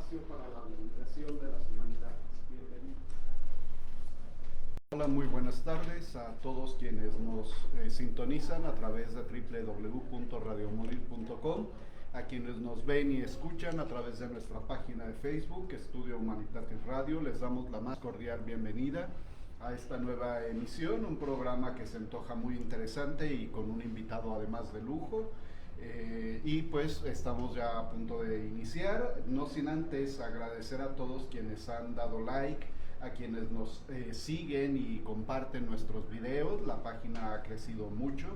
espacio para la divulgación de las humanidades. Bienvenido. Hola, muy buenas tardes a todos quienes nos sintonizan a través de www.radiomodil.com, a quienes nos ven y escuchan a través de nuestra página de Facebook, Estudio Humanitatis Radio. Les damos la más cordial bienvenida a esta nueva emisión, un programa que se antoja muy interesante y con un invitado además de lujo. Y pues estamos ya a punto de iniciar, no sin antes agradecer a todos quienes han dado like, a quienes nos siguen y comparten nuestros videos. La página ha crecido mucho,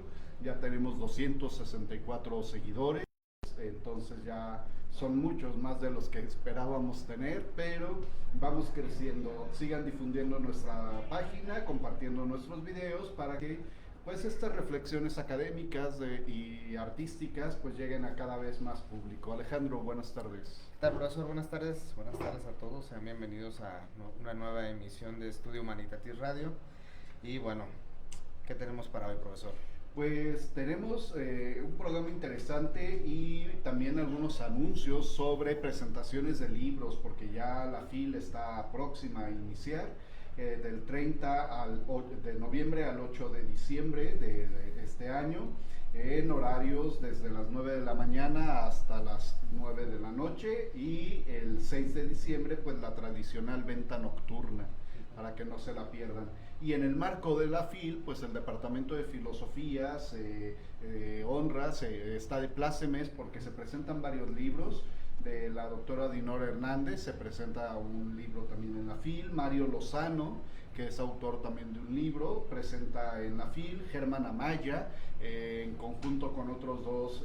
ya tenemos 264 seguidores, entonces ya son muchos más de los que esperábamos tener, pero vamos creciendo. Sigan difundiendo nuestra página, compartiendo nuestros videos para que pues estas reflexiones académicas y artísticas pues lleguen a cada vez más público. Alejandro, buenas tardes. ¿Qué tal, profesor? Buenas tardes a todos, sean bienvenidos a una nueva emisión de Estudio Humanitatis Radio. Y bueno, ¿qué tenemos para hoy, profesor? Pues tenemos un programa interesante y también algunos anuncios sobre presentaciones de libros, porque ya la FIL está próxima a iniciar. Del 30 de noviembre al 8 de diciembre de este año, en horarios desde las 9 de la mañana hasta las 9 de la noche, y el 6 de diciembre pues la tradicional venta nocturna, para que no se la pierdan. Y en el marco de la FIL, pues el Departamento de Filosofía honra, está de plácemes porque se presentan varios libros. De la doctora Dinora Hernández se presenta un libro también en la FIL. Mario Lozano, que es autor también de un libro, presenta en la FIL. Germán Amaya, en conjunto con otros dos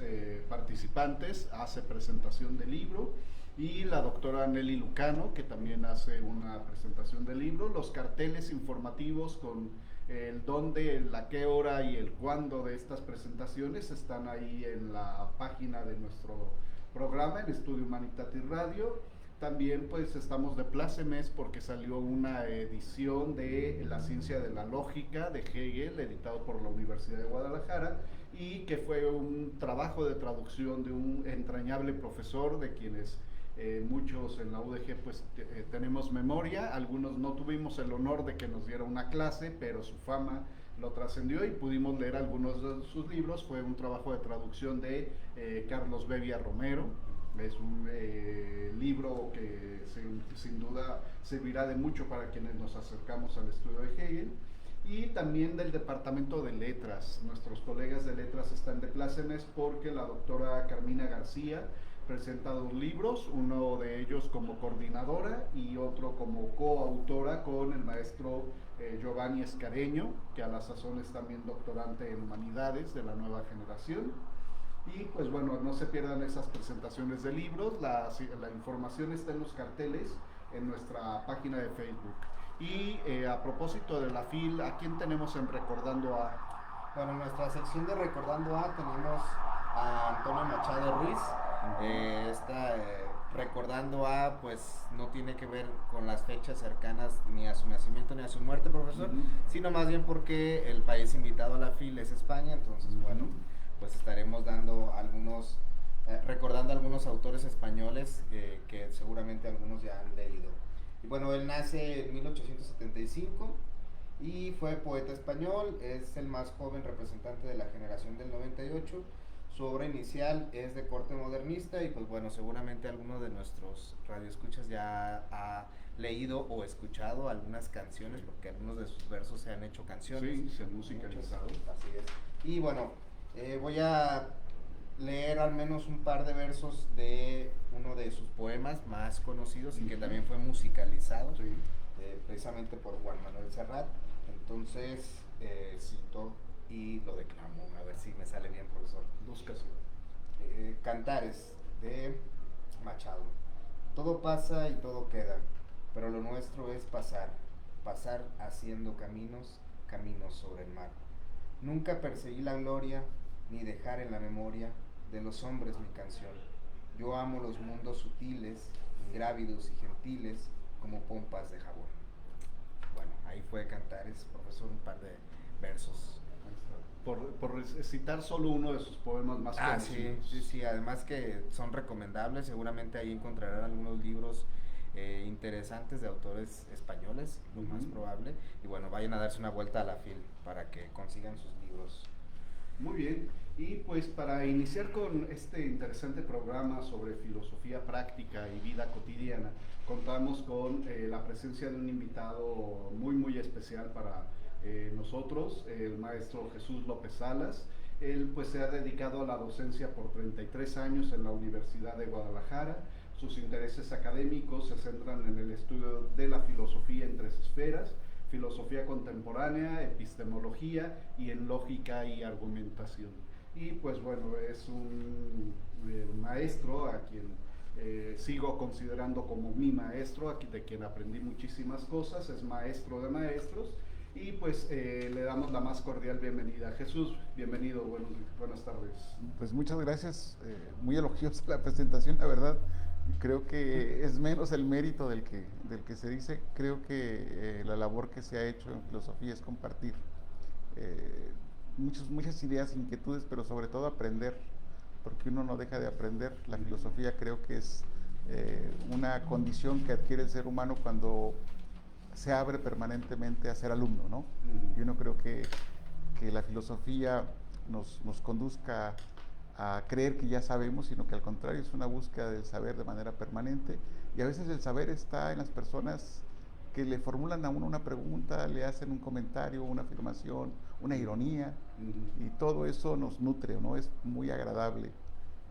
participantes, hace presentación del libro. Y la doctora Nelly Lucano, que también hace una presentación del libro. Los carteles informativos con el dónde, la qué hora y el cuándo de estas presentaciones están ahí en la página de nuestro programa, en Estudio Humanitatis Radio. También pues estamos de plácemes porque salió una edición de La ciencia de la lógica de Hegel, editado por la Universidad de Guadalajara, y que fue un trabajo de traducción de un entrañable profesor de quienes muchos en la UDG pues tenemos memoria. Algunos no tuvimos el honor de que nos diera una clase, pero su fama lo trascendió y pudimos leer algunos de sus libros. Fue un trabajo de traducción de Carlos Bevia Romero. Es un libro que sin duda servirá de mucho para quienes nos acercamos al estudio de Hegel. Y también del Departamento de Letras. Nuestros colegas de Letras están de plácemes porque la doctora Carmina García presenta dos libros, uno de ellos como coordinadora y otro como coautora con el maestro Giovanni Escareño, que a la sazón es también doctorante en Humanidades de la nueva generación. Y pues bueno, no se pierdan esas presentaciones de libros. La información está en los carteles en nuestra página de Facebook. Y a propósito de la FIL, ¿a quién tenemos en Recordando A? Bueno, en nuestra sección de Recordando A tenemos a Antonio Machado Ruiz. Recordando A, pues no tiene que ver con las fechas cercanas ni a su nacimiento ni a su muerte, profesor, sino más bien porque el país invitado a la FIL es España. Entonces bueno, pues estaremos dando recordando algunos autores españoles que seguramente algunos ya han leído. Y bueno, él nace en 1875 y fue poeta español. Es el más joven representante de la generación del 98. Su obra inicial es de corte modernista y pues bueno, seguramente alguno de nuestros radioescuchas ya ha leído o escuchado algunas canciones, porque algunos de sus versos se han hecho canciones. Sí, se han musicalizado. Así es. Y bueno, voy a leer al menos un par de versos de uno de sus poemas más conocidos y que también fue musicalizado, precisamente por Juan Manuel Serrat. Entonces cito y lo declamo, a ver si me sale bien, profesor. Búscase. Cantares, de Machado. Todo pasa y todo queda, pero lo nuestro es pasar, pasar haciendo caminos, caminos sobre el mar. Nunca perseguí la gloria, ni dejar en la memoria de los hombres mi canción. Yo amo los mundos sutiles, ingrávidos y gentiles, como pompas de jabón. Bueno, ahí fue Cantares, profesor, un par de versos Por citar solo uno de sus poemas más conocidos. Sí, además que son recomendables, seguramente ahí encontrarán algunos libros interesantes de autores españoles, lo más probable, y bueno, vayan a darse una vuelta a la FIL para que consigan sus libros. Muy bien, y pues para iniciar con este interesante programa sobre filosofía práctica y vida cotidiana, contamos con la presencia de un invitado muy especial para nosotros, el maestro Jesús López Salas. Él pues se ha dedicado a la docencia por 33 años en la Universidad de Guadalajara. Sus intereses académicos se centran en el estudio de la filosofía en 3 esferas: filosofía contemporánea, epistemología y en lógica y argumentación. Y pues bueno, es un maestro a quien sigo considerando como mi maestro, de quien aprendí muchísimas cosas, es maestro de maestros, y pues le damos la más cordial bienvenida. Jesús, bienvenido, buenas tardes. Pues muchas gracias, muy elogiosa la presentación, la verdad. Creo que es menos el mérito del que se dice. Creo que la labor que se ha hecho en filosofía es compartir muchas ideas, inquietudes, pero sobre todo aprender, porque uno no deja de aprender. La filosofía creo que es una condición que adquiere el ser humano cuando se abre permanentemente a ser alumno, ¿no? Y uno creo que la filosofía nos conduzca a creer que ya sabemos, sino que al contrario es una búsqueda del saber de manera permanente, y a veces el saber está en las personas que le formulan a uno una pregunta, le hacen un comentario, una afirmación, una ironía, y todo eso nos nutre, ¿no? Es muy agradable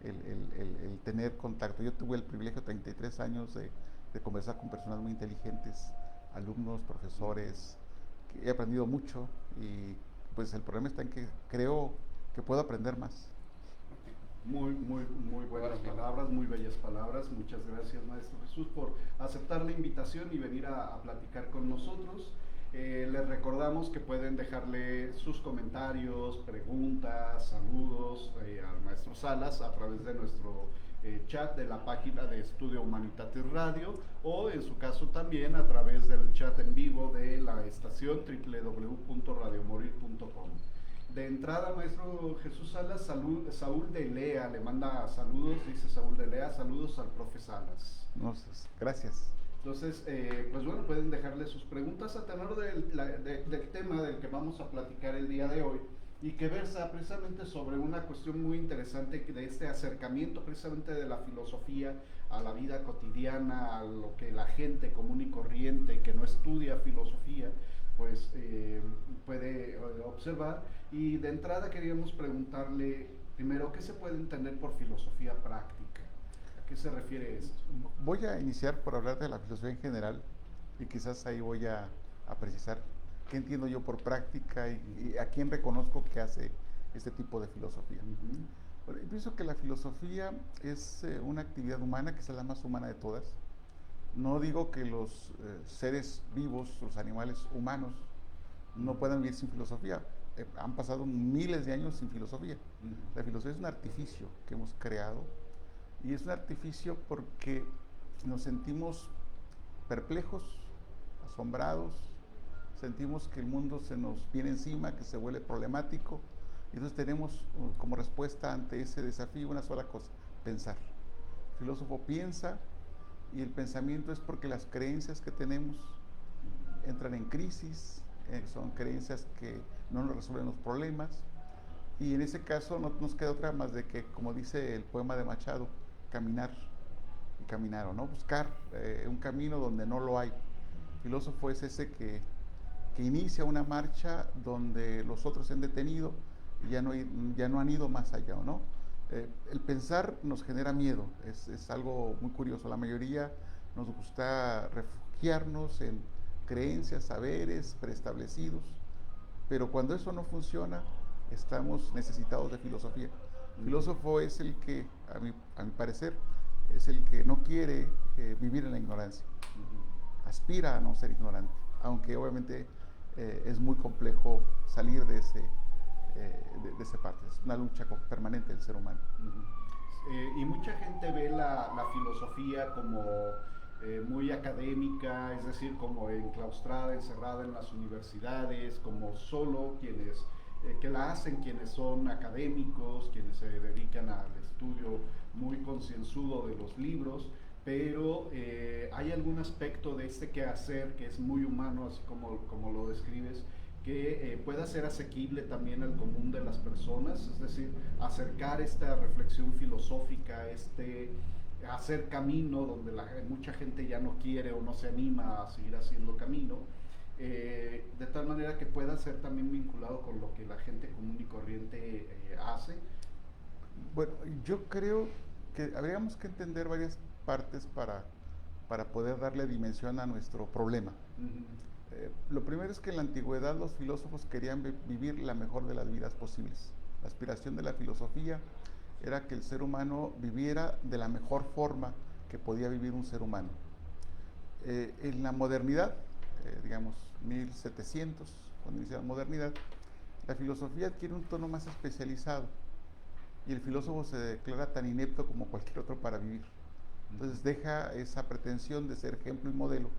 el tener contacto. Yo tuve el privilegio 33 años de conversar con personas muy inteligentes, alumnos, profesores, que he aprendido mucho, y pues el problema está en que creo que puedo aprender más. Muy buenas palabras, muy bellas palabras. Muchas gracias, maestro Jesús, por aceptar la invitación y venir a platicar con nosotros. Les recordamos que pueden dejarle sus comentarios, preguntas, saludos al maestro Salas a través de nuestro chat de la página de Estudio Humanitatis Radio, o en su caso también a través del chat en vivo de la estación www.radiomorir.com. De entrada, maestro Jesús Salas, Saúl de Lea le manda saludos, dice Saúl de Lea, saludos al profe Salas. Gracias. Entonces, pues bueno, pueden dejarle sus preguntas a tenor del tema del que vamos a platicar el día de hoy, y que versa precisamente sobre una cuestión muy interesante de este acercamiento precisamente de la filosofía a la vida cotidiana, a lo que la gente común y corriente que no estudia filosofía pues puede observar. Y de entrada queríamos preguntarle primero, ¿qué se puede entender por filosofía práctica? ¿A qué se refiere esto? Voy a iniciar por hablar de la filosofía en general, y quizás ahí voy a precisar qué entiendo yo por práctica y a quién reconozco que hace este tipo de filosofía. Bueno, pienso que la filosofía es una actividad humana, que es la más humana de todas. No digo que los seres vivos, los animales humanos, no puedan vivir sin filosofía. Han pasado miles de años sin filosofía. La filosofía es un artificio que hemos creado, y es un artificio porque nos sentimos perplejos, asombrados, sentimos que el mundo se nos viene encima, que se vuelve problemático, y entonces tenemos como respuesta ante ese desafío una sola cosa: pensar. El filósofo piensa, y el pensamiento es porque las creencias que tenemos entran en crisis, son creencias que no nos resuelven los problemas, y en ese caso no nos queda otra más de que, como dice el poema de Machado, caminar y caminar, ¿no? Buscar un camino donde no lo hay. El filósofo es ese que inicia una marcha donde los otros se han detenido y ya no han ido más allá, ¿no? El pensar nos genera miedo, es algo muy curioso. La mayoría nos gusta refugiarnos en creencias, saberes preestablecidos, pero cuando eso no funciona, estamos necesitados de filosofía. El filósofo es el que, a mi parecer, es el que no quiere vivir en la ignorancia, aspira a no ser ignorante, aunque obviamente es muy complejo salir de esa parte. Es una lucha permanente del ser humano. Y mucha gente ve la filosofía como muy académica, es decir, como enclaustrada, encerrada en las universidades, como solo quienes que la hacen quienes son académicos, quienes se dedican al estudio muy concienzudo de los libros, pero hay algún aspecto de este quehacer que es muy humano, así como lo describes, que pueda ser asequible también al común de las personas, es decir, acercar esta reflexión filosófica, hacer camino donde mucha gente ya no quiere o no se anima a seguir haciendo camino, de tal manera que pueda ser también vinculado con lo que la gente común y corriente hace. Bueno, yo creo que habríamos que entender varias partes para poder darle dimensión a nuestro problema. Lo primero es que en la antigüedad los filósofos querían vivir la mejor de las vidas posibles. La aspiración de la filosofía era que el ser humano viviera de la mejor forma que podía vivir un ser humano. En la modernidad, digamos 1700, cuando inicia la modernidad, la filosofía adquiere un tono más especializado y el filósofo se declara tan inepto como cualquier otro para vivir. Entonces deja esa pretensión de ser ejemplo y modelo,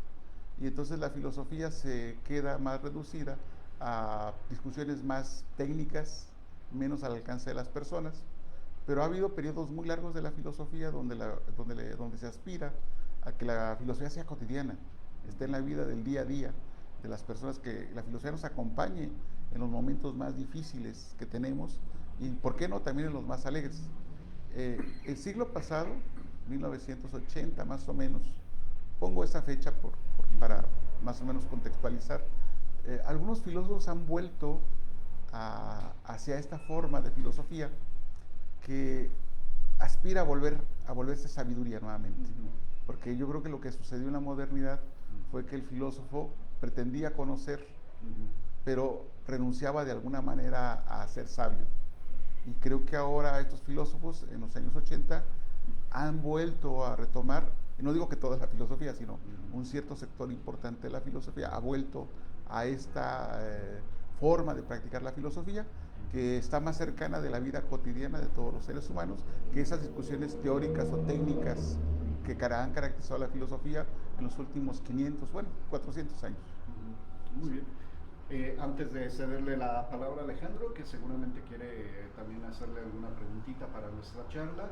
y entonces la filosofía se queda más reducida a discusiones más técnicas, menos al alcance de las personas. Pero ha habido periodos muy largos de la filosofía donde se aspira a que la filosofía sea cotidiana, esté en la vida del día a día de las personas, que la filosofía nos acompañe en los momentos más difíciles que tenemos y, ¿por qué no?, también en los más alegres. El siglo pasado, 1980 más o menos, pongo esa fecha para más o menos contextualizar, algunos filósofos han vuelto hacia esta forma de filosofía que aspira a volverse sabiduría nuevamente. Porque yo creo que lo que sucedió en la modernidad fue que el filósofo pretendía conocer, pero renunciaba de alguna manera a ser sabio. Y creo que ahora estos filósofos en los años 80 han vuelto a retomar, y no digo que toda la filosofía, sino un cierto sector importante de la filosofía ha vuelto a esta forma de practicar la filosofía, que está más cercana de la vida cotidiana de todos los seres humanos que esas discusiones teóricas o técnicas que han caracterizado la filosofía en los últimos 400 años. Muy bien. Antes de cederle la palabra a Alejandro, que seguramente quiere también hacerle alguna preguntita para nuestra charla,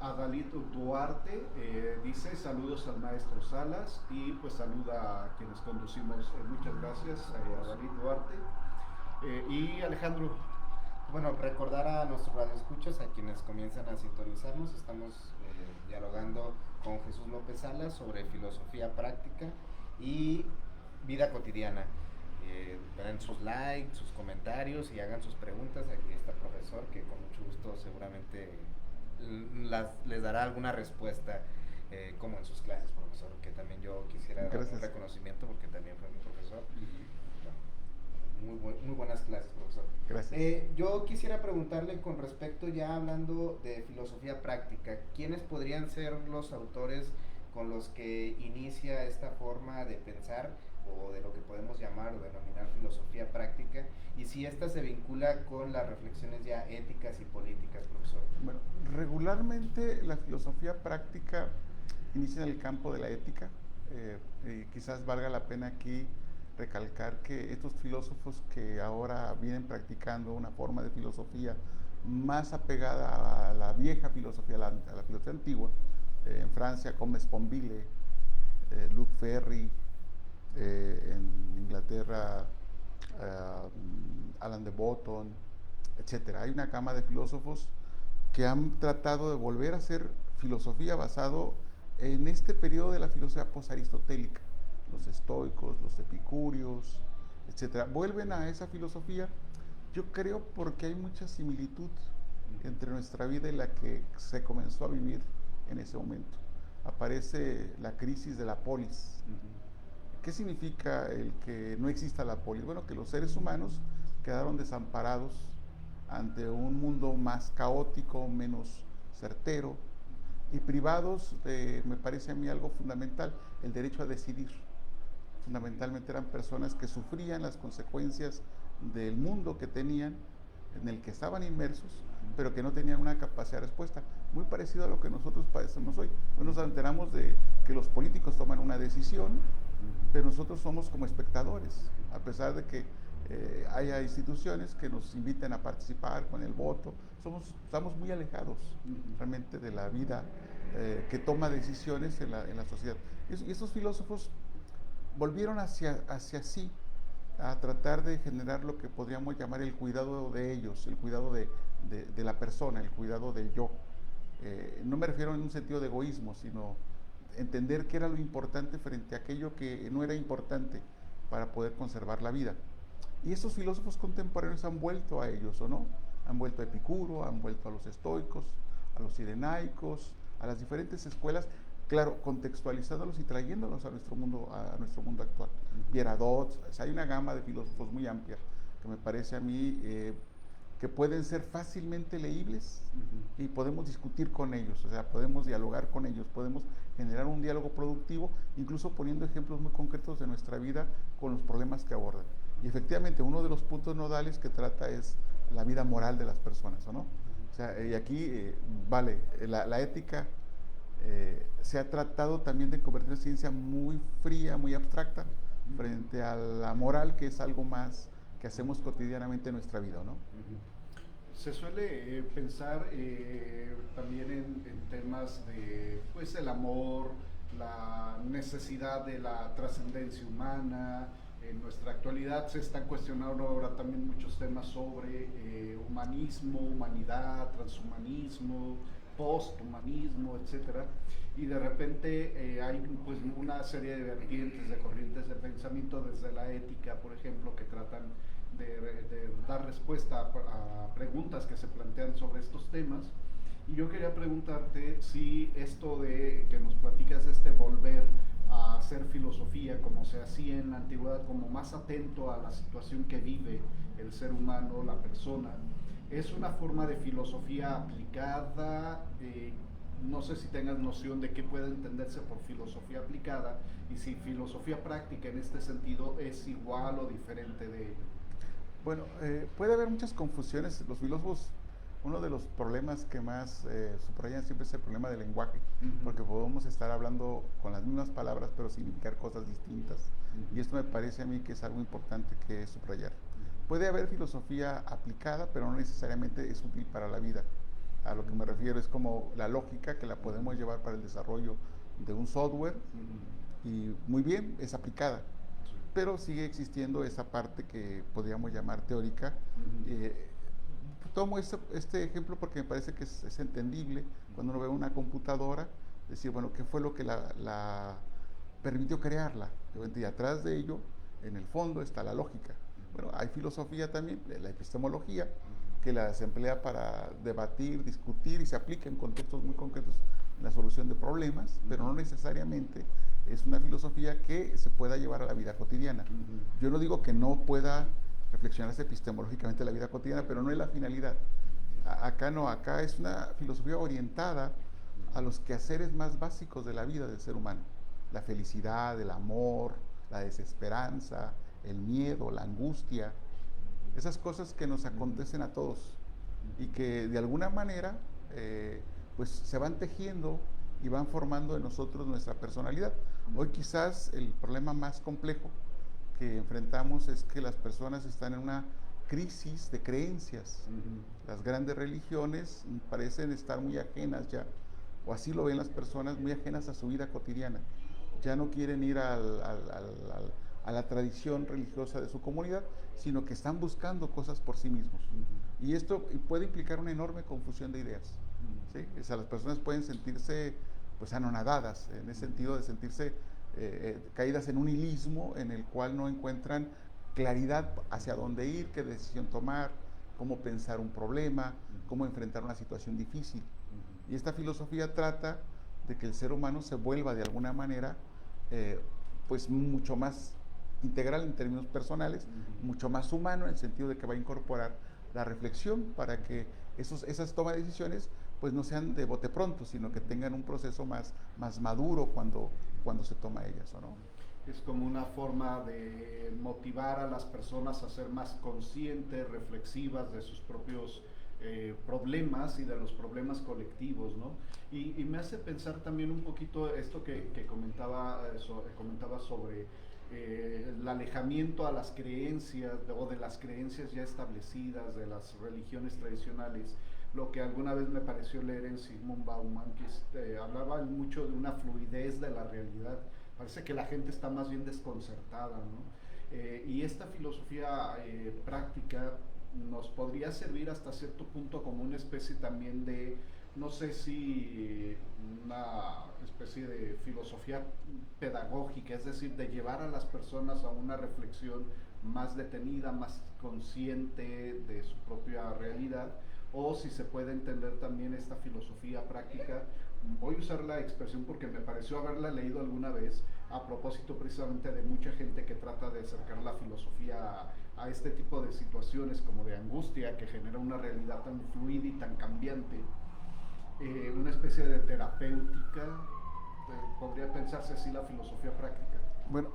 Adalito Duarte dice: saludos al maestro Salas, y pues saluda a quienes conducimos. Muchas gracias, Adalito Duarte. Y Alejandro. Bueno, recordar a nuestros radioescuchas, a quienes comienzan a sintonizarnos, estamos dialogando con Jesús López Salas sobre filosofía práctica y vida cotidiana. Den sus likes, sus comentarios y hagan sus preguntas. Aquí está el profesor, que con mucho gusto seguramente les dará alguna respuesta, como en sus clases, profesor, que también yo quisiera dar un reconocimiento porque también fue mi profesor. Muy buenas clases, profesor. Gracias. Yo quisiera preguntarle, con respecto, ya hablando de filosofía práctica, ¿quiénes podrían ser los autores con los que inicia esta forma de pensar, o de lo que podemos llamar o denominar filosofía práctica, y si esta se vincula con las reflexiones ya éticas y políticas, profesor? Bueno, regularmente la filosofía práctica inicia en el campo de la ética. Quizás valga la pena aquí recalcar que estos filósofos que ahora vienen practicando una forma de filosofía más apegada a la vieja filosofía, a la filosofía antigua, en Francia Comte Sponville, Luc Ferry, en Inglaterra Alain de Botton, etcétera. Hay una gama de filósofos que han tratado de volver a hacer filosofía basado en este periodo de la filosofía posaristotélica. Los estoicos, los epicúreos, etcétera, vuelven a esa filosofía, yo creo, porque hay mucha similitud entre nuestra vida y la que se comenzó a vivir en ese momento. Aparece la crisis de la polis. ¿Qué significa el que no exista la polis? Bueno, que los seres humanos quedaron desamparados ante un mundo más caótico, menos certero, y privados de, me parece a mí, algo fundamental: el derecho a decidir. Fundamentalmente eran personas que sufrían las consecuencias del mundo que tenían, en el que estaban inmersos, pero que no tenían una capacidad de respuesta, muy parecido a lo que nosotros padecemos hoy. Hoy nos enteramos de que los políticos toman una decisión, pero nosotros somos como espectadores, a pesar de que haya instituciones que nos inviten a participar con el voto. Estamos muy alejados realmente de la vida que toma decisiones en la sociedad. Y esos filósofos volvieron hacia sí, a tratar de generar lo que podríamos llamar el cuidado de ellos, el cuidado de la persona, el cuidado del yo. No me refiero en un sentido de egoísmo, sino entender qué era lo importante frente a aquello que no era importante para poder conservar la vida. Y estos filósofos contemporáneos han vuelto a ellos, ¿o no? Han vuelto a Epicuro, han vuelto a los estoicos, a los cirenaicos, a las diferentes escuelas, claro, contextualizándolos y trayéndolos a nuestro mundo actual. Pierre Hadot, o sea, hay una gama de filósofos muy amplia que me parece a mí que pueden ser fácilmente leíbles y podemos discutir con ellos, o sea, podemos dialogar con ellos, podemos generar un diálogo productivo, incluso poniendo ejemplos muy concretos de nuestra vida con los problemas que abordan. Y efectivamente, uno de los puntos nodales que trata es la vida moral de las personas, ¿o no? O sea, y aquí, la ética se ha tratado también de convertir en ciencia muy fría, muy abstracta, frente a la moral, que es algo más que hacemos cotidianamente en nuestra vida, ¿no? Se suele pensar también en temas de, pues, el amor, la necesidad de la trascendencia humana. En nuestra actualidad se están cuestionando ahora también muchos temas sobre humanismo, humanidad, transhumanismo, posthumanismo, etcétera, y de repente hay pues una serie de vertientes, de corrientes de pensamiento desde la ética, por ejemplo, que tratan de dar respuesta a preguntas que se plantean sobre estos temas. Y yo quería preguntarte si esto de que nos platicas, volver a hacer filosofía como se hacía en la antigüedad, como más atento a la situación que vive el ser humano, la persona, es una forma de filosofía aplicada. No sé si tengas noción de qué puede entenderse por filosofía aplicada y si filosofía práctica en este sentido es igual o diferente de ello. Bueno, puede haber muchas confusiones. Los filósofos, uno de los problemas que más subrayan siempre es el problema del lenguaje, porque podemos estar hablando con las mismas palabras pero significar cosas distintas, y esto me parece a mí que es algo importante que subrayar. Puede haber filosofía aplicada, pero no necesariamente es útil para la vida. A lo que me refiero es como la lógica, que la podemos llevar para el desarrollo de un software, y muy bien, es aplicada, pero sigue existiendo esa parte que podríamos llamar teórica. Tomo este ejemplo porque me parece que es entendible cuando uno ve una computadora, decir, bueno, ¿qué fue lo que la permitió crearla? Y atrás de ello, en el fondo, está la lógica. Bueno, hay filosofía también, la epistemología, que se emplea para debatir, discutir, y se aplica en contextos muy concretos en la solución de problemas, pero no necesariamente es una filosofía que se pueda llevar a la vida cotidiana. Yo no digo que no pueda reflexionarse epistemológicamente la vida cotidiana, pero no es la finalidad. Acá no, acá es una filosofía orientada a los quehaceres más básicos de la vida del ser humano: la felicidad, el amor, la desesperanza, el miedo, la angustia, esas cosas que nos acontecen a todos y que de alguna manera pues se van tejiendo y van formando en nosotros nuestra personalidad. Hoy quizás el problema más complejo que enfrentamos es que las personas están en una crisis de creencias. Las grandes religiones parecen estar muy ajenas ya, o así lo ven las personas, muy ajenas a su vida cotidiana. Ya no quieren ir a la tradición religiosa de su comunidad, sino que están buscando cosas por sí mismos. Y esto puede implicar una enorme confusión de ideas. ¿Sí? O sea, las personas pueden sentirse pues anonadadas, en ese sentido de sentirse caídas en un nihilismo en el cual no encuentran claridad hacia dónde ir, qué decisión tomar, cómo pensar un problema, cómo enfrentar una situación difícil. Y esta filosofía trata de que el ser humano se vuelva de alguna manera pues mucho más integral en términos personales, mucho más humano, en el sentido de que va a incorporar la reflexión para que esas tomas de decisiones pues no sean de bote pronto, sino que tengan un proceso más maduro cuando se toma ellas, ¿o no? Es como una forma de motivar a las personas a ser más conscientes, reflexivas de sus propios problemas y de los problemas colectivos, ¿no? Y me hace pensar también un poquito esto que comentaba sobre el alejamiento a las creencias o de las creencias ya establecidas, de las religiones tradicionales. Lo que alguna vez me pareció leer en Zygmunt Bauman, que hablaba mucho de una fluidez de la realidad. Parece que la gente está más bien desconcertada, ¿no? Y esta filosofía práctica nos podría servir hasta cierto punto como una especie también de, no sé si una especie de filosofía pedagógica, es decir, de llevar a las personas a una reflexión más detenida, más consciente de su propia realidad, o si se puede entender también esta filosofía práctica. Voy a usar la expresión porque me pareció haberla leído alguna vez a propósito precisamente de mucha gente que trata de acercar la filosofía a este tipo de situaciones como de angustia que genera una realidad tan fluida y tan cambiante. Una especie de terapéutica, podría pensarse así la filosofía práctica. Bueno,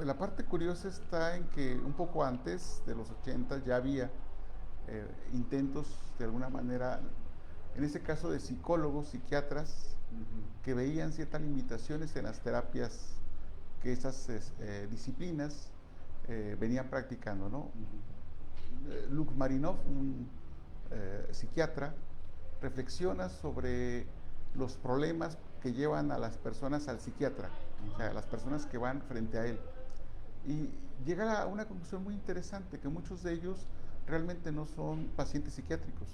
la parte curiosa está en que un poco antes de los 80 ya había intentos de alguna manera, en este caso de psicólogos, psiquiatras, que veían ciertas limitaciones en las terapias que esas disciplinas venían practicando, ¿no? Luc Marinov, un psiquiatra, reflexiona sobre los problemas que llevan a las personas al psiquiatra, o sea, a las personas que van frente a él. Y llega a una conclusión muy interesante, que muchos de ellos realmente no son pacientes psiquiátricos,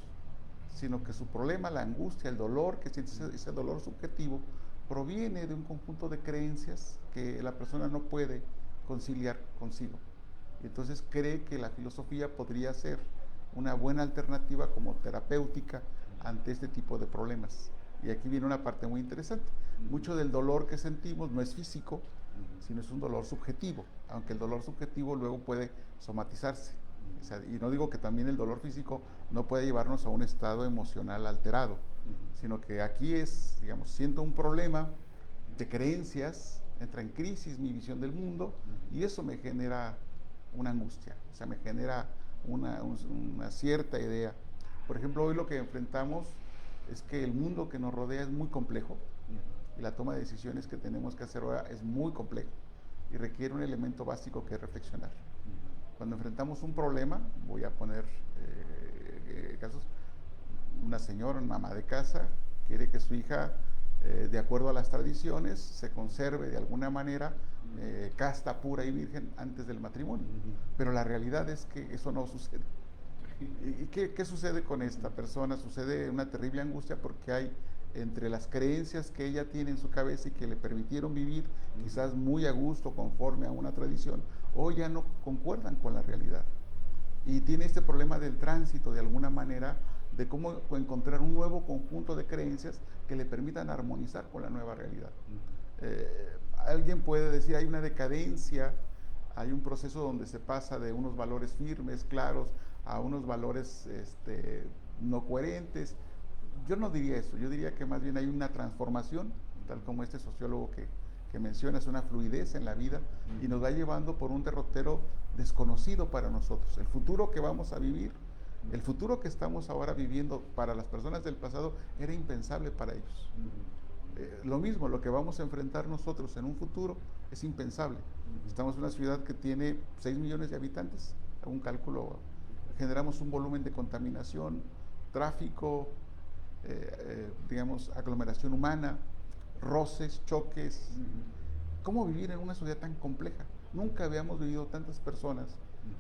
sino que su problema, la angustia, el dolor, que siente ese dolor subjetivo, proviene de un conjunto de creencias que la persona no puede conciliar consigo. Y entonces cree que la filosofía podría ser una buena alternativa como terapéutica ante este tipo de problemas. Y aquí viene una parte muy interesante. Mucho del dolor que sentimos no es físico, sino es un dolor subjetivo, aunque el dolor subjetivo luego puede somatizarse. O sea, y no digo que también el dolor físico no puede llevarnos a un estado emocional alterado, sino que aquí es, digamos, siento un problema de creencias, entra en crisis mi visión del mundo, y eso me genera una angustia, o sea, me genera una cierta idea. Por ejemplo, hoy lo que enfrentamos es que el mundo que nos rodea es muy complejo, y la toma de decisiones que tenemos que hacer ahora es muy compleja, y requiere un elemento básico que es reflexionar. Cuando enfrentamos un problema, voy a poner casos, una señora, una mamá de casa, quiere que su hija, de acuerdo a las tradiciones, se conserve de alguna manera casta, pura y virgen antes del matrimonio. Pero la realidad es que eso no sucede. ¿Y qué sucede con esta persona? Sucede una terrible angustia porque hay entre las creencias que ella tiene en su cabeza y que le permitieron vivir quizás muy a gusto conforme a una tradición, hoy ya no concuerdan con la realidad. Y tiene este problema del tránsito de alguna manera, de cómo encontrar un nuevo conjunto de creencias que le permitan armonizar con la nueva realidad. Alguien puede decir, hay una decadencia, hay un proceso donde se pasa de unos valores firmes, claros, a unos valores no coherentes. Yo no diría eso, yo diría que más bien hay una transformación, tal como este sociólogo que menciona, es una fluidez en la vida y nos va llevando por un derrotero desconocido para nosotros. El futuro que vamos a vivir, el futuro que estamos ahora viviendo para las personas del pasado era impensable para ellos. Lo mismo, lo que vamos a enfrentar nosotros en un futuro es impensable. Estamos en una ciudad que tiene 6 millones de habitantes, hago un cálculo, generamos un volumen de contaminación, tráfico, digamos, aglomeración humana, roces, choques. ¿Cómo vivir en una sociedad tan compleja? Nunca habíamos vivido tantas personas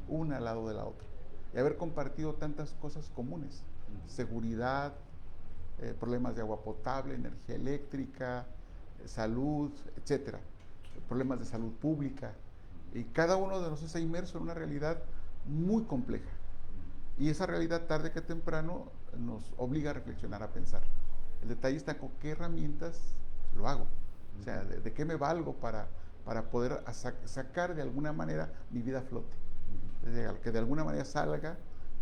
una al lado de la otra y haber compartido tantas cosas comunes, seguridad, problemas de agua potable, energía eléctrica, salud, etcétera, problemas de salud pública, y cada uno de nosotros está inmerso en una realidad muy compleja, y esa realidad tarde que temprano nos obliga a reflexionar, a pensar. El detalle está con qué herramientas lo hago, o sea, de qué me valgo para poder sacar de alguna manera mi vida a flote, que de alguna manera salga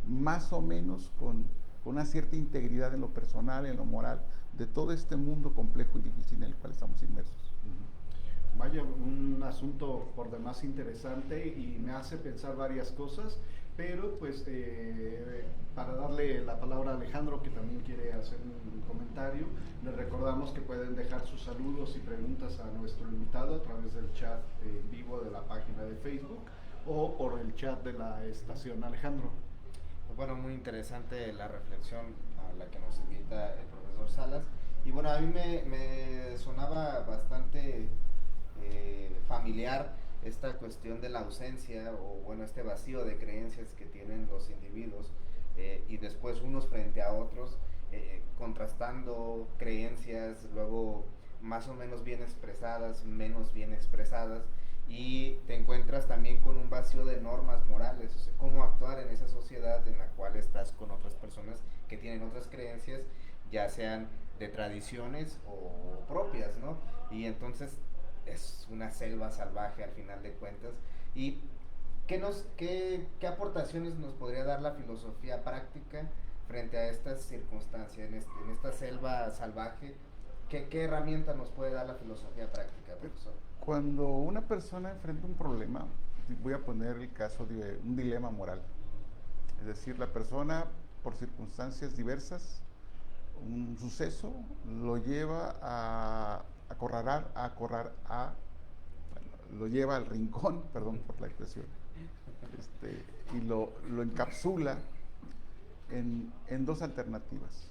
más o menos con una cierta integridad en lo personal, en lo moral, de todo este mundo complejo y difícil en el cual estamos inmersos. Vaya, un asunto por demás interesante y me hace pensar varias cosas, pero pues Para darle la palabra a Alejandro, que también quiere hacer un comentario, les recordamos que pueden dejar sus saludos y preguntas a nuestro invitado a través del chat vivo de la página de Facebook o por el chat de la estación. Alejandro. Bueno, muy interesante la reflexión a la que nos invita el profesor Salas. Y bueno, a mí me sonaba bastante familiar esta cuestión de la ausencia o bueno, este vacío de creencias que tienen los individuos y después unos frente a otros, contrastando creencias, luego más o menos bien expresadas, menos bien expresadas, y te encuentras también con un vacío de normas morales, o sea, cómo actuar en esa sociedad en la cual estás con otras personas que tienen otras creencias, ya sean de tradiciones o propias, ¿no? Y entonces es una selva salvaje al final de cuentas. ¿Y qué aportaciones nos podría dar la filosofía práctica frente a estas circunstancias, en esta selva salvaje? ¿Qué herramienta nos puede dar la filosofía práctica, profesor? Cuando una persona enfrenta un problema, voy a poner el caso de un dilema moral. Es decir, la persona, por circunstancias diversas, un suceso lo lleva lo lleva al rincón, perdón por la expresión, y lo encapsula en dos alternativas.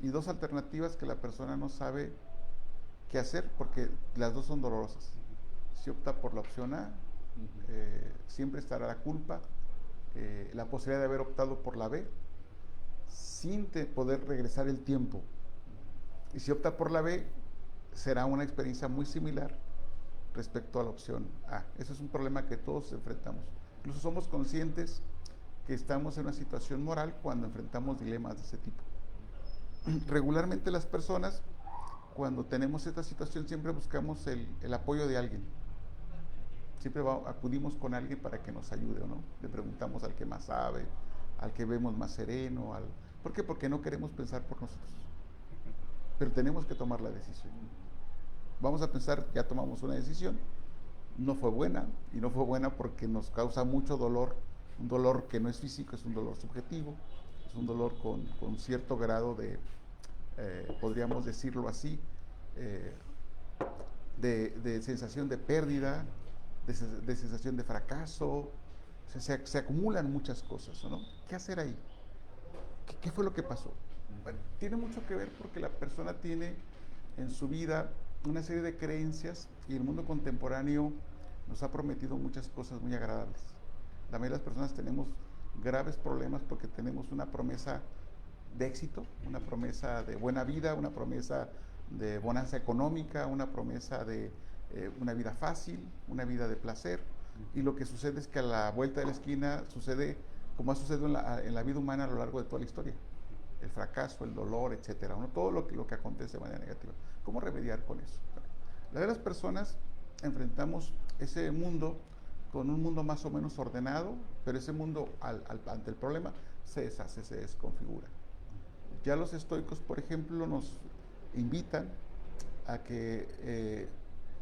Y dos alternativas que la persona no sabe qué hacer porque las dos son dolorosas. Si opta por la opción A, siempre estará la culpa, la posibilidad de haber optado por la B, sin poder regresar el tiempo. Y si opta por la B, será una experiencia muy similar respecto a la opción A. Eso es un problema que todos enfrentamos. Incluso somos conscientes que estamos en una situación moral cuando enfrentamos dilemas de ese tipo. Regularmente las personas, cuando tenemos esta situación, siempre buscamos el apoyo de alguien. Siempre acudimos con alguien para que nos ayude, ¿o no? Le preguntamos al que más sabe, al que vemos más sereno. ¿Por qué? Porque no queremos pensar por nosotros. Pero tenemos que tomar la decisión. Vamos a pensar, ya tomamos una decisión, no fue buena, y no fue buena porque nos causa mucho dolor, un dolor que no es físico, es un dolor subjetivo, es un dolor con cierto grado de, podríamos decirlo así, de sensación de pérdida, de sensación de fracaso. O sea, se acumulan muchas cosas, ¿no? ¿Qué hacer ahí? ¿Qué fue lo que pasó? Bueno, tiene mucho que ver porque la persona tiene en su vida una serie de creencias y el mundo contemporáneo nos ha prometido muchas cosas muy agradables. La mayoría de las personas tenemos graves problemas porque tenemos una promesa de éxito, una promesa de buena vida, una promesa de bonanza económica, una promesa de una vida fácil, una vida de placer, y lo que sucede es que a la vuelta de la esquina sucede como ha sucedido en la vida humana a lo largo de toda la historia: el fracaso, el dolor, etcétera, ¿no? Todo lo que acontece de manera negativa. ¿Cómo remediar con eso? La de las personas enfrentamos ese mundo con un mundo más o menos ordenado, pero ese mundo ante el problema se deshace, se desconfigura. Ya los estoicos, por ejemplo, nos invitan a que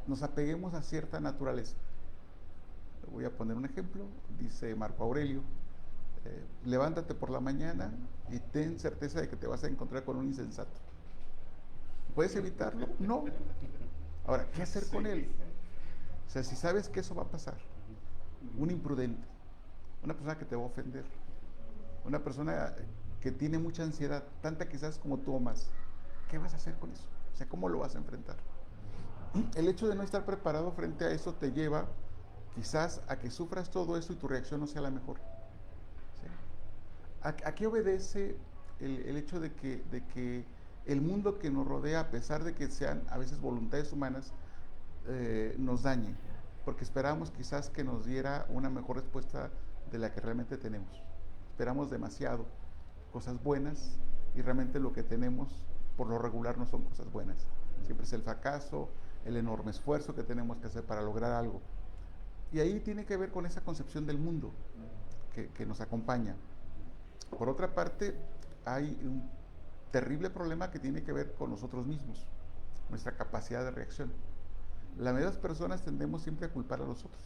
nos apeguemos a cierta naturaleza. Voy a poner un ejemplo. Dice Marco Aurelio: levántate por la mañana y ten certeza de que te vas a encontrar con un insensato. ¿Puedes evitarlo? No. Ahora, ¿qué hacer con él? O sea, si sabes que eso va a pasar, un imprudente, una persona que te va a ofender, una persona que tiene mucha ansiedad, tanta quizás como tú o más, ¿qué vas a hacer con eso? O sea, ¿cómo lo vas a enfrentar? El hecho de no estar preparado frente a eso te lleva quizás a que sufras todo eso y tu reacción no sea la mejor. ¿Sí? ¿A qué obedece el hecho de que el mundo que nos rodea, a pesar de que sean a veces voluntades humanas, nos dañe? Porque esperamos quizás que nos diera una mejor respuesta de la que realmente tenemos. Esperamos demasiado cosas buenas y realmente lo que tenemos por lo regular no son cosas buenas. Siempre es el fracaso, el enorme esfuerzo que tenemos que hacer para lograr algo. Y ahí tiene que ver con esa concepción del mundo que nos acompaña. Por otra parte, hay un terrible problema que tiene que ver con nosotros mismos, nuestra capacidad de reacción. La mayoría de las personas tendemos siempre a culpar a los otros.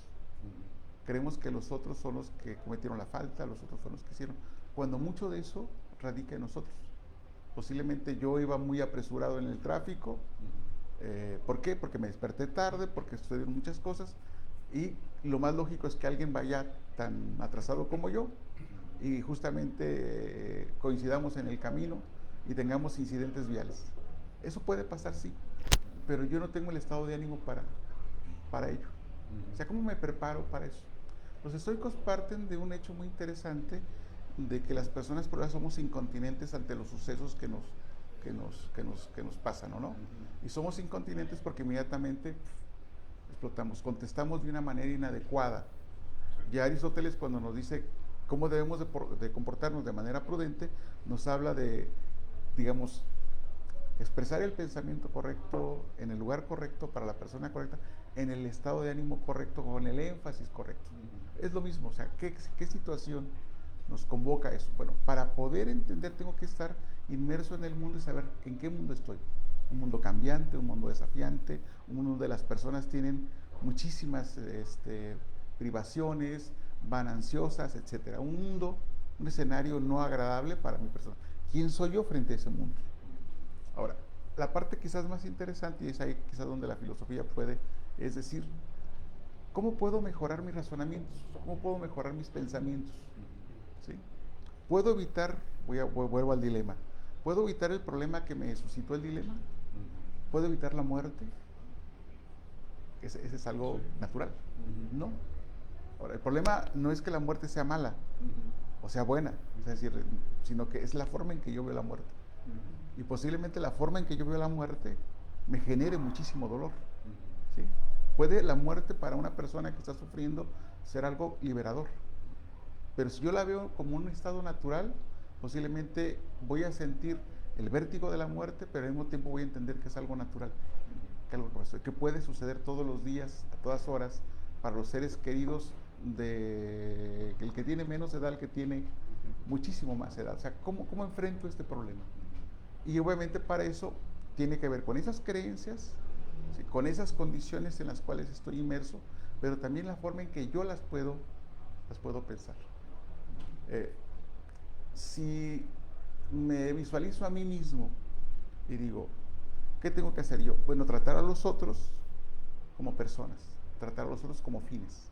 Creemos que los otros son los que cometieron la falta, los otros son los que hicieron. cuando mucho de eso radica en nosotros. Posiblemente yo iba muy apresurado en el tráfico. ¿Por qué? Porque me desperté tarde, porque sucedieron muchas cosas, y lo más lógico es que alguien vaya tan atrasado como yo y justamente coincidamos en el camino y tengamos incidentes viales. Eso puede pasar, sí, pero yo no tengo el estado de ánimo para ello. O sea, ¿cómo me preparo para eso? Los estoicos parten de un hecho muy interesante de que las personas por eso somos incontinentes ante los sucesos que nos pasan, ¿o no? Y somos incontinentes porque inmediatamente explotamos, contestamos de una manera inadecuada. Ya Aristóteles, cuando nos dice cómo debemos de comportarnos de manera prudente, nos habla de, digamos, expresar el pensamiento correcto en el lugar correcto para la persona correcta, en el estado de ánimo correcto, con el énfasis correcto. Es lo mismo, o sea, ¿qué situación nos convoca a eso? Bueno, para poder entender tengo que estar inmerso en el mundo y saber en qué mundo estoy. Un mundo cambiante, un mundo desafiante, un mundo donde las personas tienen muchísimas privaciones, van ansiosas, etcétera. Un escenario no agradable para mi persona. ¿Quién soy yo frente a ese mundo? Ahora, la parte quizás más interesante, y es ahí quizás donde la filosofía puede, es decir, ¿cómo puedo mejorar mis razonamientos? ¿Cómo puedo mejorar mis pensamientos? ¿Sí? ¿Puedo evitar, vuelvo al dilema, ¿puedo evitar el problema que me suscitó el dilema? ¿Puedo evitar la muerte? Ese es algo natural. No. Ahora, el problema no es que la muerte sea mala o sea buena, es decir, sino que es la forma en que yo veo la muerte. Y posiblemente la forma en que yo veo la muerte me genere muchísimo dolor. ¿Sí? Puede la muerte para una persona que está sufriendo ser algo liberador, pero si yo la veo como un estado natural, posiblemente voy a sentir el vértigo de la muerte, pero al mismo tiempo voy a entender que es algo natural, que puede suceder todos los días, a todas horas, para los seres queridos, el que tiene menos edad, el que tiene muchísimo más edad. O sea, ¿cómo enfrento este problema? Y obviamente para eso tiene que ver con esas creencias, ¿sí? Con esas condiciones en las cuales estoy inmerso, pero también la forma en que yo las puedo pensar. Si me visualizo a mí mismo y digo, ¿qué tengo que hacer yo? Bueno, tratar a los otros como personas, tratar a los otros como fines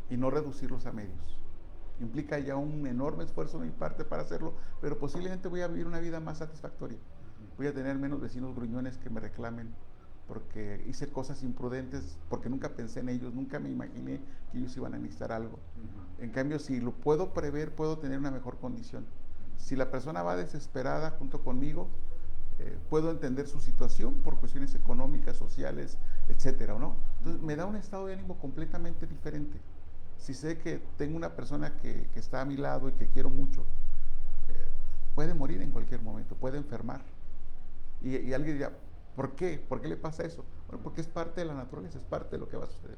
y no reducirlos a medios. Implica ya un enorme esfuerzo de mi parte para hacerlo, pero posiblemente voy a vivir una vida más satisfactoria. Voy a tener menos vecinos gruñones que me reclamen porque hice cosas imprudentes, porque nunca pensé en ellos, nunca me imaginé que ellos iban a necesitar algo. En cambio, si lo puedo prever, puedo tener una mejor condición. Si la persona va desesperada junto conmigo, puedo entender su situación por cuestiones económicas, sociales, etcétera, ¿no? Entonces me da un estado de ánimo completamente diferente. Si sé que tengo una persona que está a mi lado y que quiero mucho, puede morir en cualquier momento, puede enfermar. Y alguien dirá, ¿por qué? ¿Por qué le pasa eso? Bueno, porque es parte de la naturaleza, es parte de lo que va a suceder.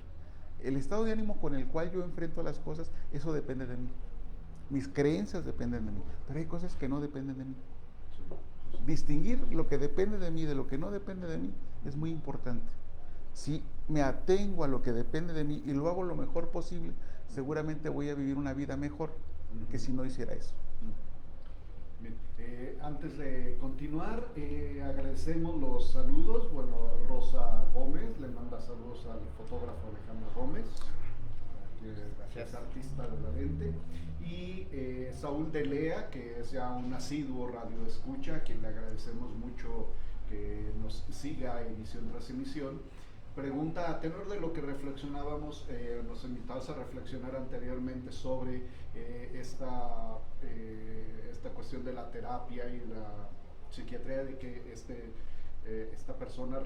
El estado de ánimo con el cual yo enfrento las cosas, eso depende de mí. Mis creencias dependen de mí, pero hay cosas que no dependen de mí. Distinguir lo que depende de mí de lo que no depende de mí es muy importante. Si me atengo a lo que depende de mí y lo hago lo mejor posible, seguramente voy a vivir una vida mejor que si no hiciera eso. Bien. Antes de continuar, agradecemos los saludos. Bueno, Rosa Gómez le manda saludos al fotógrafo Alejandro Gómez, que es artista de la lente, y Saúl de Lea, que es ya un asiduo radio escucha, a quien le agradecemos mucho que nos siga emisión tras emisión. Pregunta, a tenor de lo que reflexionábamos, nos invitabas a reflexionar anteriormente sobre esta cuestión de la terapia y la psiquiatría, de que esta persona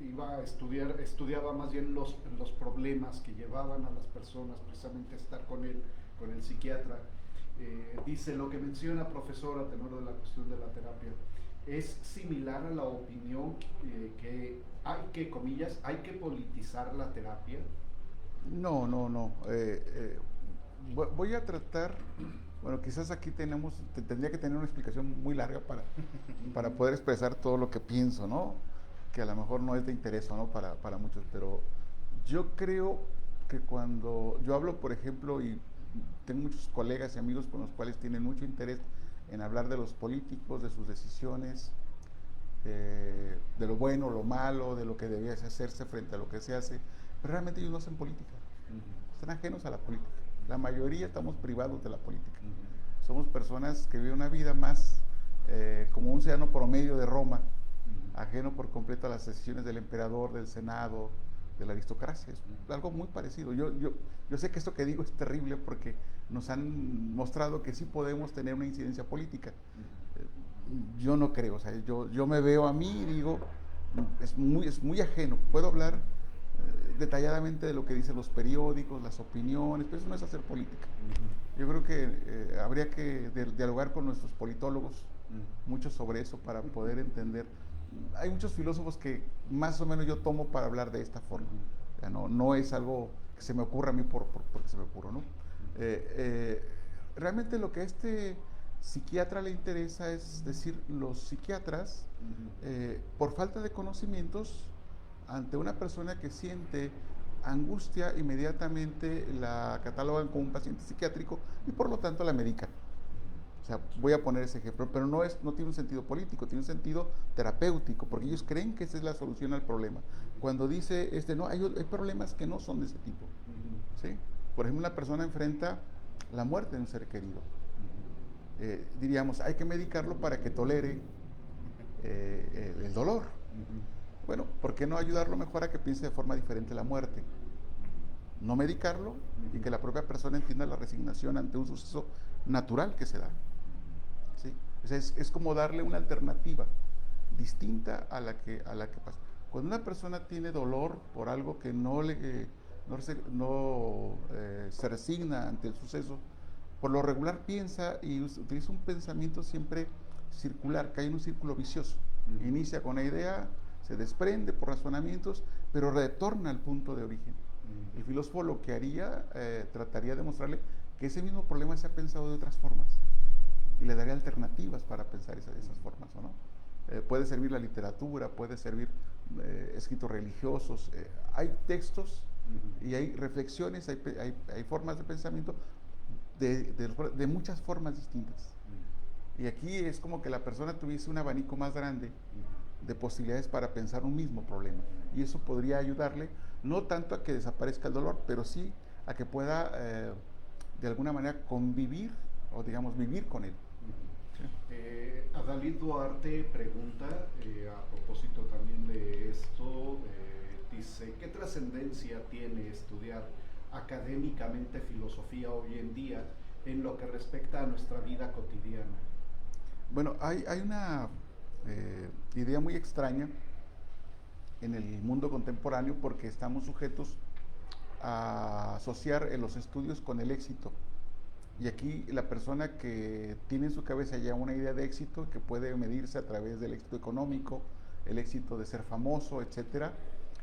iba a estudiaba más bien los problemas que llevaban a las personas precisamente a estar con el psiquiatra. Dice, lo que menciona profesor a tenor de la cuestión de la terapia, es similar a la opinión que comillas, hay que politizar la terapia. No. Voy a tratar, bueno, quizás aquí tendría que tener una explicación muy larga para poder expresar todo lo que pienso, ¿no? Que a lo mejor no es de interés, ¿no? Para muchos, pero yo creo que cuando yo hablo, por ejemplo, y tengo muchos colegas y amigos con los cuales tienen mucho interés en hablar de los políticos, de sus decisiones, de lo bueno, lo malo, de lo que debía hacerse frente a lo que se hace, pero realmente ellos no hacen política, están ajenos a la política. La mayoría estamos privados de la política. Somos personas que viven una vida más como un ciudadano promedio de Roma, ajeno por completo a las decisiones del emperador, del senado, de la aristocracia. Es algo muy parecido. Yo sé que esto que digo es terrible porque nos han mostrado que sí podemos tener una incidencia política. Yo no creo, o sea, yo me veo a mí y digo, es muy ajeno. Puedo hablar detalladamente de lo que dicen los periódicos, las opiniones, pero eso no es hacer política. Yo creo que habría que dialogar con nuestros politólogos mucho sobre eso para poder entender. Hay muchos filósofos que más o menos yo tomo para hablar de esta forma. O sea, no es algo que se me ocurra a mí porque se me ocurra, ¿no? Realmente lo que a este psiquiatra le interesa es decir, los psiquiatras, por falta de conocimientos, ante una persona que siente angustia, inmediatamente la catalogan como un paciente psiquiátrico y por lo tanto la medican. O sea, voy a poner ese ejemplo, pero no tiene un sentido político, tiene un sentido terapéutico, porque ellos creen que esa es la solución al problema. Cuando dice, no, hay problemas que no son de ese tipo. ¿Sí? Por ejemplo, una persona enfrenta la muerte de un ser querido. Diríamos, hay que medicarlo para que tolere el dolor. Bueno, ¿por qué no ayudarlo mejor a que piense de forma diferente la muerte? No medicarlo y que la propia persona entienda la resignación ante un suceso natural que se da. ¿Sí? O sea, es como darle una alternativa distinta a la que pasa. Cuando una persona tiene dolor por algo que no se resigna ante el suceso, por lo regular piensa y utiliza un pensamiento siempre circular, cae en un círculo vicioso. Inicia con una idea, se desprende por razonamientos, pero retorna al punto de origen. El filósofo lo que haría, trataría de mostrarle que ese mismo problema se ha pensado de otras formas y le daría alternativas para pensar esas formas, ¿o no? Puede servir la literatura, puede servir escritos religiosos, hay textos y hay reflexiones, hay formas de pensamiento de muchas formas distintas. Y aquí es como que la persona tuviese un abanico más grande de posibilidades para pensar un mismo problema, y eso podría ayudarle no tanto a que desaparezca el dolor, pero sí a que pueda de alguna manera convivir o digamos vivir con él. Adalid Duarte pregunta, a propósito también de esto, dice, ¿qué trascendencia tiene estudiar académicamente filosofía hoy en día en lo que respecta a nuestra vida cotidiana? Bueno, hay una idea muy extraña en el mundo contemporáneo porque estamos sujetos a asociar los estudios con el éxito. Y aquí la persona que tiene en su cabeza ya una idea de éxito que puede medirse a través del éxito económico, el éxito de ser famoso, etcétera,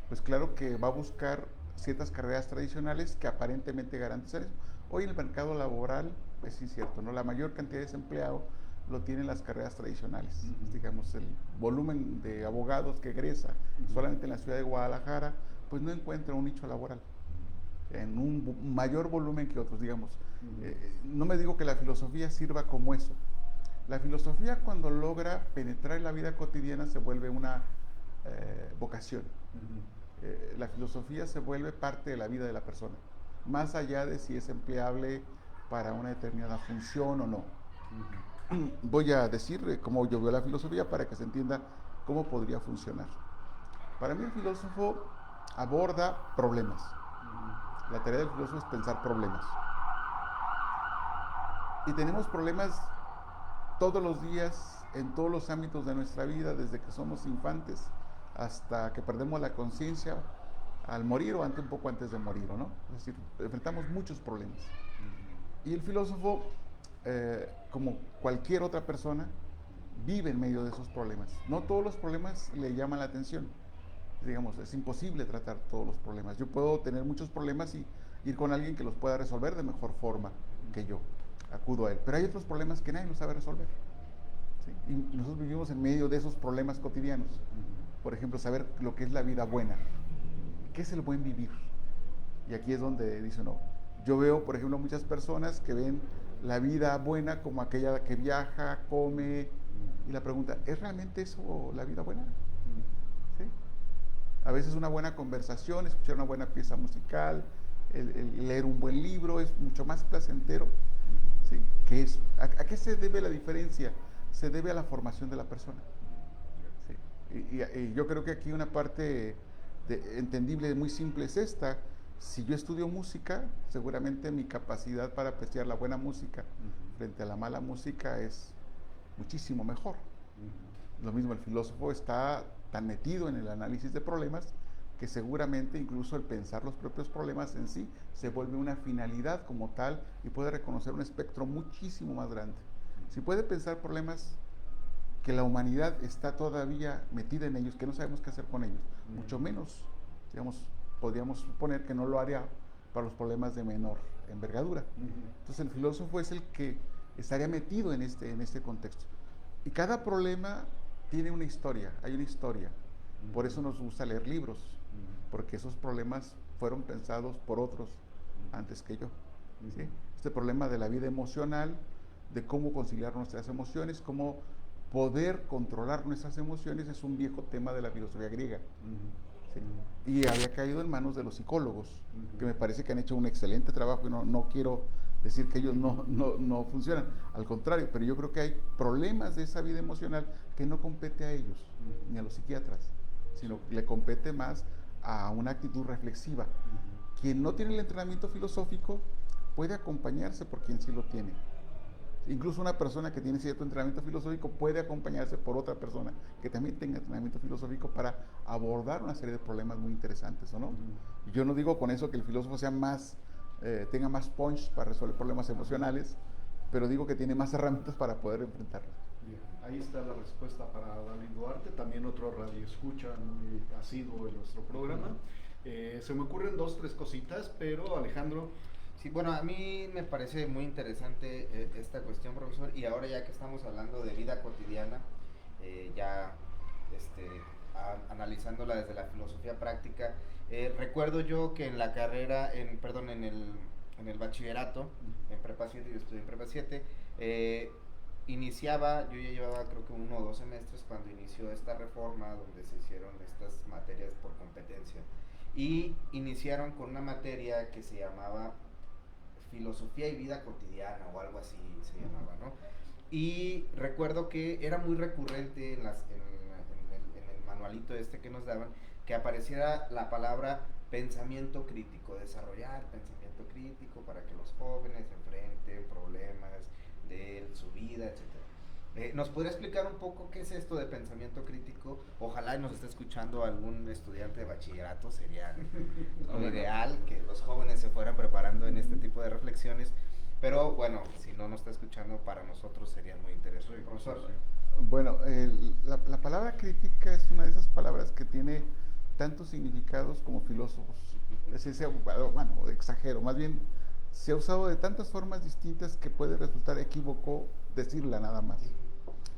pues claro que va a buscar ciertas carreras tradicionales que aparentemente garantizan eso. Hoy en el mercado laboral es incierto, ¿no? La mayor cantidad de desempleado lo tienen las carreras tradicionales. Digamos, el volumen de abogados que egresa solamente en la ciudad de Guadalajara, pues no encuentra un nicho laboral en un mayor volumen que otros, digamos. No me digo que la filosofía sirva como eso. La filosofía, cuando logra penetrar en la vida cotidiana, se vuelve una vocación. La filosofía se vuelve parte de la vida de la persona, más allá de si es empleable para una determinada función o no. Voy a decir cómo yo veo la filosofía para que se entienda cómo podría funcionar. Para mí el filósofo aborda problemas. La tarea del filósofo es pensar problemas. Y tenemos problemas todos los días, en todos los ámbitos de nuestra vida, desde que somos infantes hasta que perdemos la conciencia al morir o un poco antes de morir, ¿no? Es decir, enfrentamos muchos problemas. Y el filósofo, como cualquier otra persona, vive en medio de esos problemas. No todos los problemas le llaman la atención. Digamos, es imposible tratar todos los problemas. Yo puedo tener muchos problemas y ir con alguien que los pueda resolver de mejor forma que yo. Acudo a él. Pero hay otros problemas que nadie los sabe resolver. ¿Sí? Y nosotros vivimos en medio de esos problemas cotidianos. Por ejemplo, saber lo que es la vida buena. ¿Qué es el buen vivir? Y aquí es donde dice, no, Yo veo, por ejemplo, muchas personas que ven la vida buena como aquella que viaja, come, y la pregunta, ¿es realmente eso la vida buena? ¿Sí? A veces una buena conversación, escuchar una buena pieza musical, el leer un buen libro es mucho más placentero. ¿Sí? ¿Qué es? ¿A qué se debe la diferencia? Se debe a la formación de la persona. ¿Sí? Y yo creo que aquí una parte entendible, muy simple es esta. Si yo estudio música, seguramente mi capacidad para apreciar la buena música frente a la mala música es muchísimo mejor. Lo mismo, el filósofo está tan metido en el análisis de problemas que seguramente incluso el pensar los propios problemas en sí se vuelve una finalidad como tal y puede reconocer un espectro muchísimo más grande. Si puede pensar problemas que la humanidad está todavía metida en ellos, que no sabemos qué hacer con ellos, mucho menos, digamos, podríamos suponer que no lo haría para los problemas de menor envergadura. Entonces el filósofo es el que estaría metido en este contexto. Y cada problema tiene una historia, hay una historia. Por eso nos gusta leer libros, porque esos problemas fueron pensados por otros antes que yo. ¿Sí? Este problema de la vida emocional, de cómo conciliar nuestras emociones, cómo poder controlar nuestras emociones, es un viejo tema de la filosofía griega. ¿Sí? Y había caído en manos de los psicólogos, que me parece que han hecho un excelente trabajo, y no quiero decir que ellos no funcionan, al contrario, pero yo creo que hay problemas de esa vida emocional que no compete a ellos, ni a los psiquiatras, sino le compete más a una actitud reflexiva. Quien no tiene el entrenamiento filosófico puede acompañarse por quien sí lo tiene. Incluso una persona que tiene cierto entrenamiento filosófico puede acompañarse por otra persona que también tenga entrenamiento filosófico para abordar una serie de problemas muy interesantes, ¿o no? Y yo no digo con eso que el filósofo sea más, tenga más punch para resolver problemas emocionales, pero digo que tiene más herramientas para poder enfrentarlos. Bien, ahí está la respuesta para David Duarte, también otro radioescucha muy asiduo en nuestro programa. Se me ocurren 2, 3 cositas, pero Alejandro... Sí, bueno, a mí me parece muy interesante esta cuestión, profesor, y ahora ya que estamos hablando de vida cotidiana, ya analizándola desde la filosofía práctica, recuerdo yo que en la carrera, en el bachillerato, en Prepa 7, yo estudié en Prepa 7, yo ya llevaba creo que 1 o 2 semestres cuando inició esta reforma donde se hicieron estas materias por competencia, y iniciaron con una materia que se llamaba filosofía y vida cotidiana o algo así se llamaba, ¿no? Y recuerdo que era muy recurrente en el manualito que nos daban, que apareciera la palabra pensamiento crítico, desarrollar pensamiento crítico para que los jóvenes enfrenten problemas de su vida, etc. ¿Nos podría explicar un poco qué es esto de pensamiento crítico? Ojalá nos esté escuchando algún estudiante de bachillerato, sería lo ideal que los jóvenes se fueran preparando en este tipo de reflexiones, pero bueno, si no nos está escuchando, para nosotros sería muy interesante, profesor. Bueno, la palabra crítica es una de esas palabras que tiene tantos significados como filósofos. Es decir, bueno, exagero, más bien se ha usado de tantas formas distintas que puede resultar equívoco decirla nada más.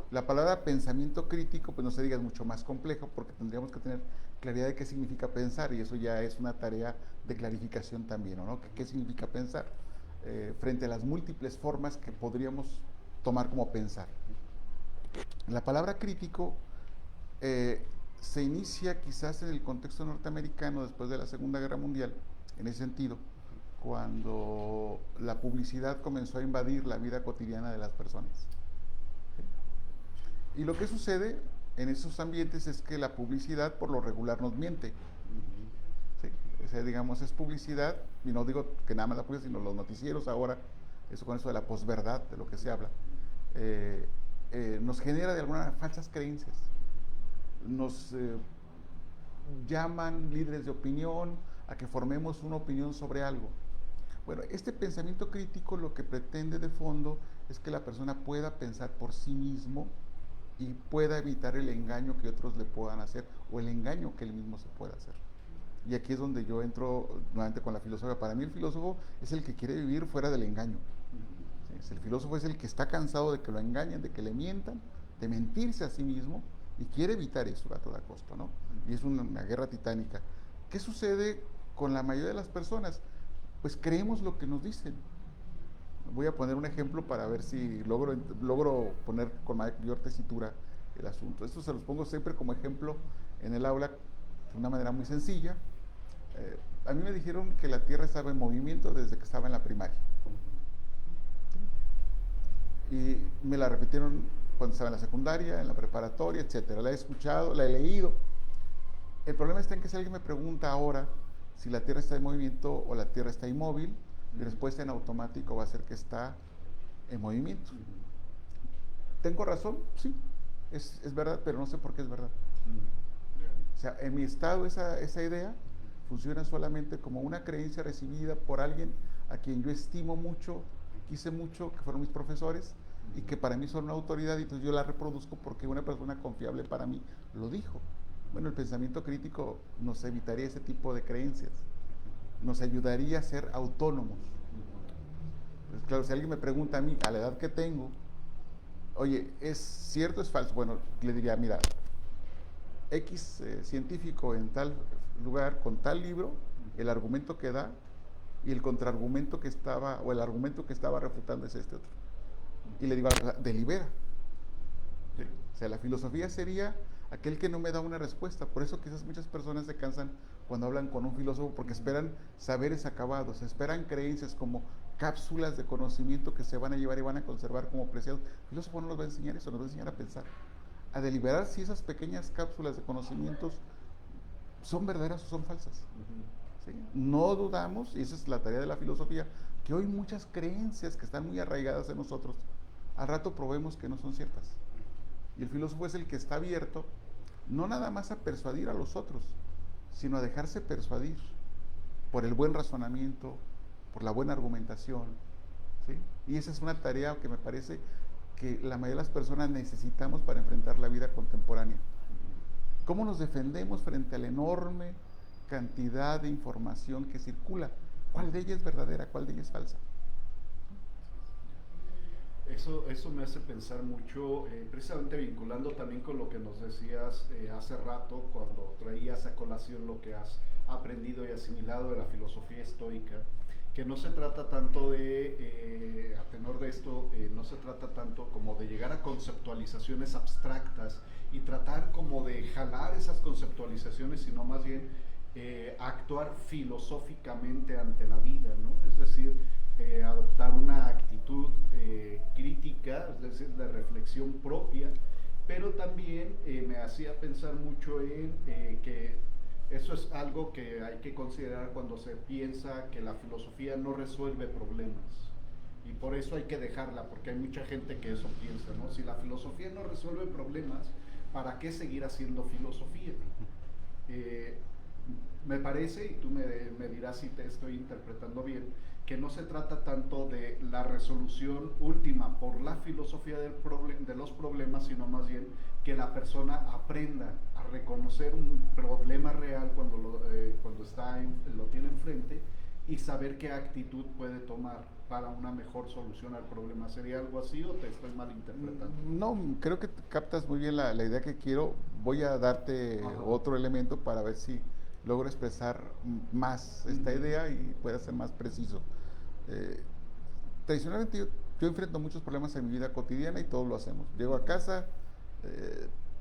La palabra pensamiento crítico, pues no se diga, es mucho más complejo porque tendríamos que tener claridad de qué significa pensar, y eso ya es una tarea de clarificación también, ¿no? ¿Qué significa pensar? Frente a las múltiples formas que podríamos tomar como pensar. La palabra crítico se inicia quizás en el contexto norteamericano después de la Segunda Guerra Mundial, en ese sentido, cuando la publicidad comenzó a invadir la vida cotidiana de las personas. ¿Sí? Y lo que sucede en esos ambientes es que la publicidad por lo regular nos miente. ¿Sí? O sea, digamos, es publicidad, y no digo que nada más la publicidad, sino los noticieros ahora, eso con eso de la posverdad, de lo que se habla, nos genera de alguna manera falsas creencias. Nos llaman líderes de opinión a que formemos una opinión sobre algo. Bueno, este pensamiento crítico lo que pretende de fondo es que la persona pueda pensar por sí mismo y pueda evitar el engaño que otros le puedan hacer o el engaño que él mismo se pueda hacer. Y aquí es donde yo entro nuevamente con la filosofía. Para mí el filósofo es el que quiere vivir fuera del engaño. ¿Sí? El filósofo es el que está cansado de que lo engañen, de que le mientan, de mentirse a sí mismo, y quiere evitar eso a toda costa, ¿no? Y es una guerra titánica. ¿Qué sucede con la mayoría de las personas? pues creemos lo que nos dicen. Voy a poner un ejemplo para ver si logro poner con mayor tesitura el asunto. Esto se los pongo siempre como ejemplo en el aula de una manera muy sencilla. A mí me dijeron que la Tierra estaba en movimiento desde que estaba en la primaria. Y me la repitieron cuando estaba en la secundaria, en la preparatoria, etcétera. La he escuchado, la he leído. El problema está en que si alguien me pregunta ahora si la Tierra está en movimiento o la Tierra está inmóvil, mi respuesta en automático va a ser que está en movimiento. ¿Tengo razón? Sí, es verdad, pero no sé por qué es verdad. O sea, en mi estado esa idea funciona solamente como una creencia recibida por alguien a quien yo estimo mucho, quise mucho, que fueron mis profesores, y que para mí son una autoridad, y entonces yo la reproduzco porque una persona confiable para mí lo dijo. Bueno, el pensamiento crítico nos evitaría ese tipo de creencias, nos ayudaría a ser autónomos. Pues claro, si alguien me pregunta a mí, a la edad que tengo, oye, ¿es cierto o es falso? Bueno, le diría, mira, X científico en tal lugar, con tal libro, el argumento que da y el contraargumento que estaba, o el argumento que estaba refutando es este otro. Y le digo, delibera. ¿Sí? O sea, la filosofía sería aquel que no me da una respuesta. Por eso quizás muchas personas se cansan cuando hablan con un filósofo, porque esperan saberes acabados, esperan creencias como cápsulas de conocimiento que se van a llevar y van a conservar como preciados. El filósofo no nos va a enseñar eso, nos va a enseñar a pensar, a deliberar si esas pequeñas cápsulas de conocimientos son verdaderas o son falsas. ¿Sí? No dudamos, y esa es la tarea de la filosofía, que hoy muchas creencias que están muy arraigadas en nosotros, al rato probemos que no son ciertas. Y el filósofo es el que está abierto, no nada más a persuadir a los otros, sino a dejarse persuadir por el buen razonamiento, por la buena argumentación. ¿Sí? Y esa es una tarea que me parece que la mayoría de las personas necesitamos para enfrentar la vida contemporánea. ¿Cómo nos defendemos frente a la enorme cantidad de información que circula? ¿Cuál de ella es verdadera? ¿Cuál de ella es falsa? Eso me hace pensar mucho, precisamente vinculando también con lo que nos decías hace rato, cuando traías a colación lo que has aprendido y asimilado de la filosofía estoica, que no se trata tanto de, a tenor de esto, no se trata tanto como de llegar a conceptualizaciones abstractas y tratar como de jalar esas conceptualizaciones, sino más bien actuar filosóficamente ante la vida, ¿no? Es decir, adoptar una actitud crítica, es decir, de reflexión propia, pero también me hacía pensar mucho en que eso es algo que hay que considerar cuando se piensa que la filosofía no resuelve problemas, y por eso hay que dejarla, porque hay mucha gente que eso piensa, ¿no? Si la filosofía no resuelve problemas, ¿para qué seguir haciendo filosofía? Me parece, y tú me dirás si te estoy interpretando bien, que no se trata tanto de la resolución última por la filosofía de los problemas, sino más bien que la persona aprenda a reconocer un problema real cuando lo tiene enfrente, y saber qué actitud puede tomar para una mejor solución al problema. ¿Sería algo así o te estoy malinterpretando? No, creo que captas muy bien la idea que quiero. Voy a darte otro elemento para ver si logro expresar más esta idea y pueda ser más preciso. Tradicionalmente yo enfrento muchos problemas en mi vida cotidiana y todos lo hacemos. Llego a casa,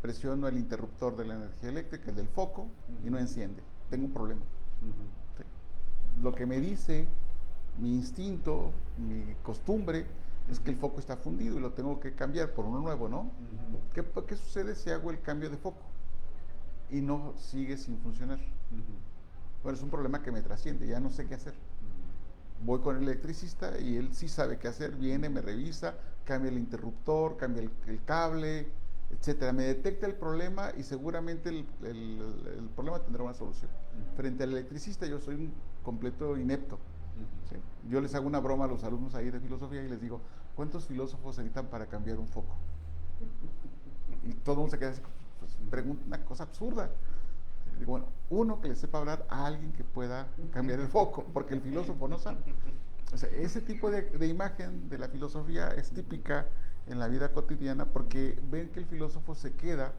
presiono el interruptor de la energía eléctrica, el del foco, y no enciende. Tengo un problema. ¿Sí? Lo que me dice mi instinto, mi costumbre, es que el foco está fundido y lo tengo que cambiar por uno nuevo, ¿no? ¿Qué sucede si hago el cambio de foco y no sigue sin funcionar? Bueno, es un problema que me trasciende, ya no sé qué hacer. Voy con el electricista y él sí sabe qué hacer, viene, me revisa, cambia el interruptor, cambia el cable, etcétera. Me detecta el problema y seguramente el problema tendrá una solución. Frente al electricista yo soy un completo inepto. ¿Sí? Yo les hago una broma a los alumnos ahí de filosofía y les digo, ¿cuántos filósofos se necesitan para cambiar un foco? Y todo el mundo se queda así, pues, pregunta una cosa absurda. Digo, bueno, uno que le sepa hablar a alguien que pueda cambiar el foco, porque el filósofo no sabe. O sea, ese tipo de imagen de la filosofía es típica en la vida cotidiana, porque ven que el filósofo se queda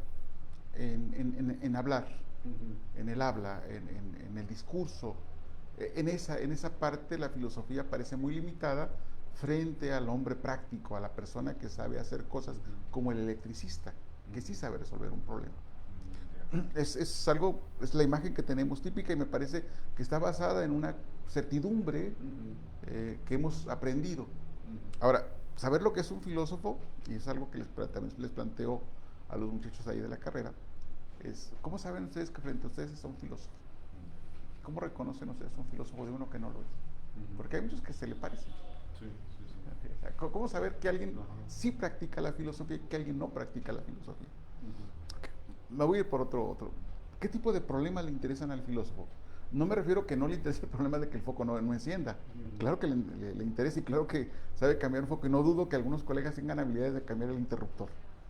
en hablar, en el habla, en el discurso. En esa parte la filosofía parece muy limitada frente al hombre práctico, a la persona que sabe hacer cosas como el electricista, que sí sabe resolver un problema. Es la imagen que tenemos típica y me parece que está basada en una certidumbre que hemos aprendido. Ahora, saber lo que es un filósofo, y es algo que también les planteo a los muchachos ahí de la carrera, es ¿cómo saben ustedes que frente a ustedes es un filósofo? ¿Cómo reconocen ustedes un filósofo de uno que no lo es? Porque hay muchos que se le parecen. Sí. ¿Cómo saber que alguien sí practica la filosofía y que alguien no practica la filosofía? Me voy a ir por otro. ¿Qué tipo de problemas le interesan al filósofo? No me refiero que no le interese el problema de que el foco no encienda. Claro que le interesa y claro que sabe cambiar un foco. Y no dudo que algunos colegas tengan habilidades de cambiar el interruptor.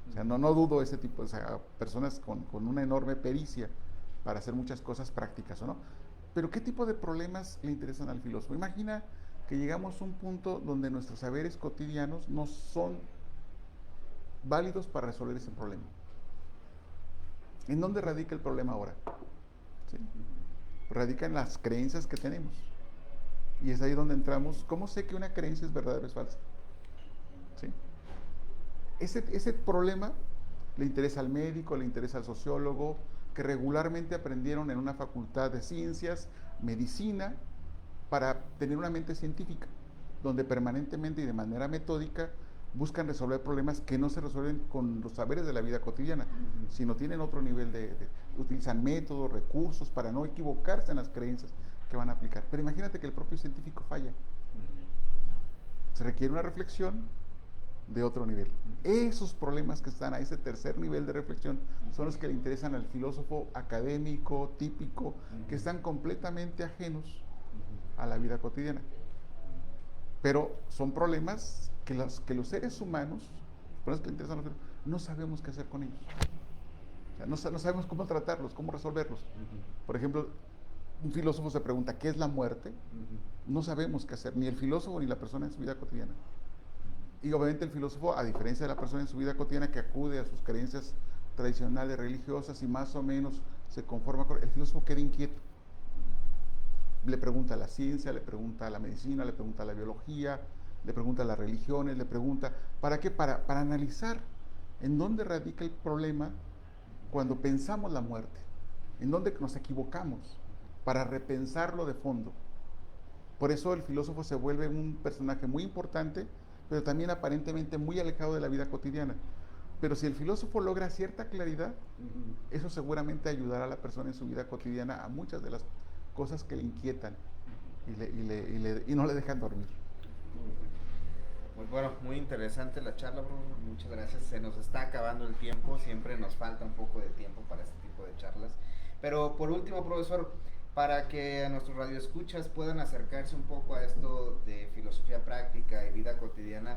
O sea, no dudo ese tipo, o sea, personas con una enorme pericia para hacer muchas cosas prácticas, ¿o no? Pero ¿qué tipo de problemas le interesan al filósofo? Imagina que llegamos a un punto donde nuestros saberes cotidianos no son válidos para resolver ese problema. ¿En dónde radica el problema ahora? ¿Sí? Radica en las creencias que tenemos. Y es ahí donde entramos. ¿Cómo sé que una creencia es verdadera o es falsa? ¿Sí? Ese problema le interesa al médico, le interesa al sociólogo, que regularmente aprendieron en una facultad de ciencias, medicina, para tener una mente científica, donde permanentemente y de manera metódica buscan resolver problemas que no se resuelven con los saberes de la vida cotidiana, sino tienen otro nivel utilizan métodos, recursos para no equivocarse en las creencias que van a aplicar. Pero imagínate que el propio científico falla. Se requiere una reflexión de otro nivel. Esos problemas que están a ese tercer nivel de reflexión son los que le interesan al filósofo académico, típico, que están completamente ajenos a la vida cotidiana. Pero son problemas que los seres humanos, por eso que le interesan a los filósofos, no sabemos qué hacer con ellos. O sea, no sabemos cómo tratarlos, cómo resolverlos. Por ejemplo, un filósofo se pregunta, ¿qué es la muerte? No sabemos qué hacer, ni el filósofo ni la persona en su vida cotidiana. Y obviamente el filósofo, a diferencia de la persona en su vida cotidiana que acude a sus creencias tradicionales, religiosas y más o menos se conforma con... El filósofo queda inquieto. Le pregunta a la ciencia, le pregunta a la medicina, le pregunta a la biología, le pregunta a las religiones, le pregunta... ¿Para qué? Para analizar en dónde radica el problema cuando pensamos la muerte, en dónde nos equivocamos, para repensarlo de fondo. Por eso el filósofo se vuelve un personaje muy importante, pero también aparentemente muy alejado de la vida cotidiana. Pero si el filósofo logra cierta claridad, eso seguramente ayudará a la persona en su vida cotidiana a muchas de las cosas que le inquietan y no le dejan dormir. Pues bueno, muy interesante la charla, bro. Muchas gracias. Se nos está acabando el tiempo, siempre nos falta un poco de tiempo para este tipo de charlas. Pero por último, profesor, para que a nuestros radioescuchas puedan acercarse un poco a esto de filosofía práctica y vida cotidiana,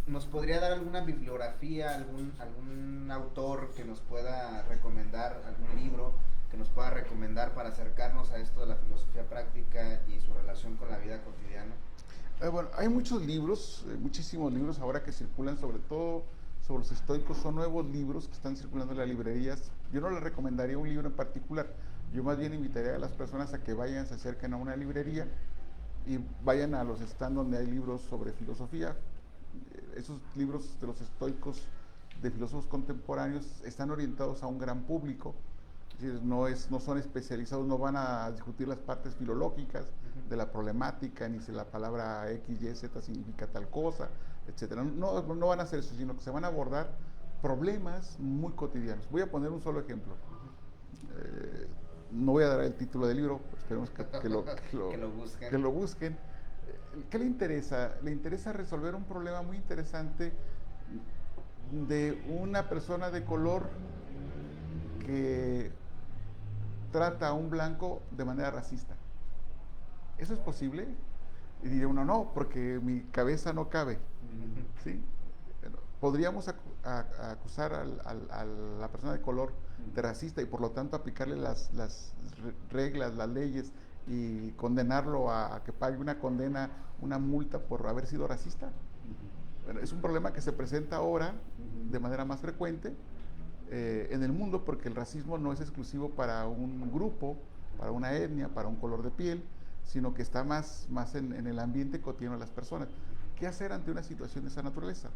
¿nos podría dar alguna bibliografía, algún autor que nos pueda recomendar, algún libro que nos pueda recomendar para acercarnos a esto de la filosofía práctica y su relación con la vida cotidiana? Bueno, hay muchos libros, muchísimos libros ahora que circulan, sobre todo sobre los estoicos. Son nuevos libros que están circulando en las librerías. Yo no les recomendaría un libro en particular. Yo más bien invitaría a las personas a que vayan, se acerquen a una librería y vayan a los stands donde hay libros sobre filosofía. Esos libros de los estoicos, de filósofos contemporáneos, están orientados a un gran público. Es decir, no son especializados, no van a discutir las partes filológicas de la problemática, ni si la palabra X, Y, Z significa tal cosa, etcétera. No van a hacer eso, sino que se van a abordar problemas muy cotidianos. Voy a poner un solo ejemplo. No voy a dar el título del libro, esperemos que lo busquen. ¿Qué le interesa? Le interesa resolver un problema muy interesante de una persona de color que trata a un blanco de manera racista. ¿Eso es posible? Y diría uno, no, porque mi cabeza no cabe. ¿Sí? Podríamos acusar a la persona de color de racista y por lo tanto aplicarle las reglas, las leyes y condenarlo a que pague una multa por haber sido racista. Bueno, es un problema que se presenta ahora de manera más frecuente en el mundo, porque el racismo no es exclusivo para un grupo para una etnia, para un color de piel, sino que está más en el ambiente cotidiano de las personas. ¿Qué hacer ante una situación de esa naturaleza?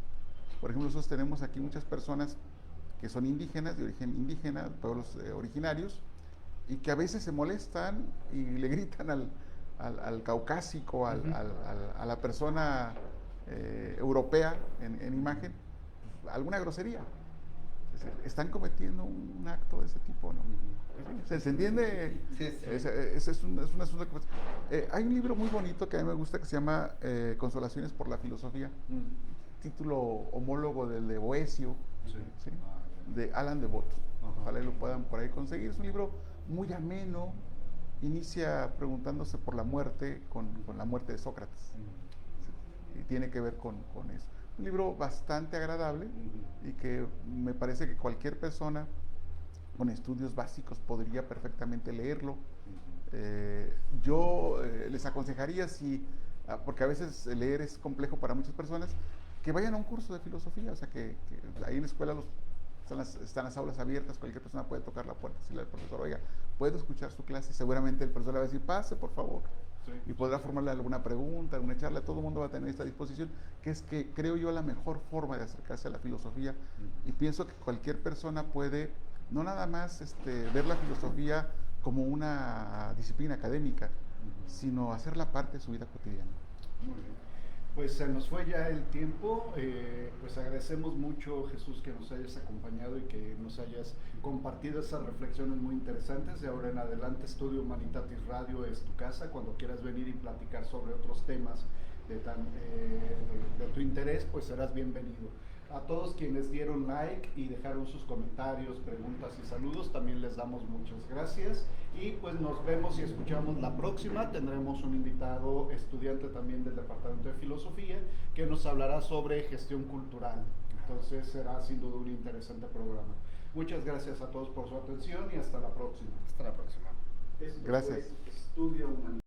Por ejemplo, nosotros tenemos aquí muchas personas que son indígenas, de origen indígena, pueblos originarios, y que a veces se molestan y le gritan al caucásico, a la persona europea en imagen, alguna grosería. Están cometiendo un acto de ese tipo, ¿no? ¿Se entiende? Sí, sí. Ese es un asunto que... hay un libro muy bonito que a mí me gusta que se llama Consolaciones por la Filosofía, título homólogo del de Boecio, ¿sí? De Alain de Botton. Ojalá lo puedan por ahí conseguir. Es un libro muy ameno, inicia preguntándose por la muerte, con la muerte de Sócrates, ¿sí? Y tiene que ver con eso. Un libro bastante agradable y que me parece que cualquier persona con estudios básicos podría perfectamente leerlo. Yo les aconsejaría, porque a veces leer es complejo para muchas personas, que vayan a un curso de filosofía, o sea que ahí en la escuela están las aulas abiertas, cualquier persona puede tocar la puerta, decirle al profesor, oiga, puedo escuchar su clase, seguramente el profesor le va a decir, pase por favor, y podrá formarle alguna pregunta, alguna charla, todo el mundo va a tener esta disposición, que es que creo yo la mejor forma de acercarse a la filosofía, y pienso que cualquier persona puede, no nada más ver la filosofía como una disciplina académica, sino hacerla parte de su vida cotidiana. Muy bien. Pues se nos fue ya el tiempo, pues agradecemos mucho, Jesús, que nos hayas acompañado y que nos hayas compartido esas reflexiones muy interesantes. De ahora en adelante, Estudio Humanitatis Radio es tu casa, cuando quieras venir y platicar sobre otros temas de tu interés, pues serás bienvenido. A todos quienes dieron like y dejaron sus comentarios, preguntas y saludos, también les damos muchas gracias. Y pues nos vemos y escuchamos la próxima. Tendremos un invitado estudiante también del Departamento de Filosofía que nos hablará sobre gestión cultural. Entonces será sin duda un interesante programa. Muchas gracias a todos por su atención y hasta la próxima. Hasta la próxima. Esto Gracias. fue Estudio Humanitatis.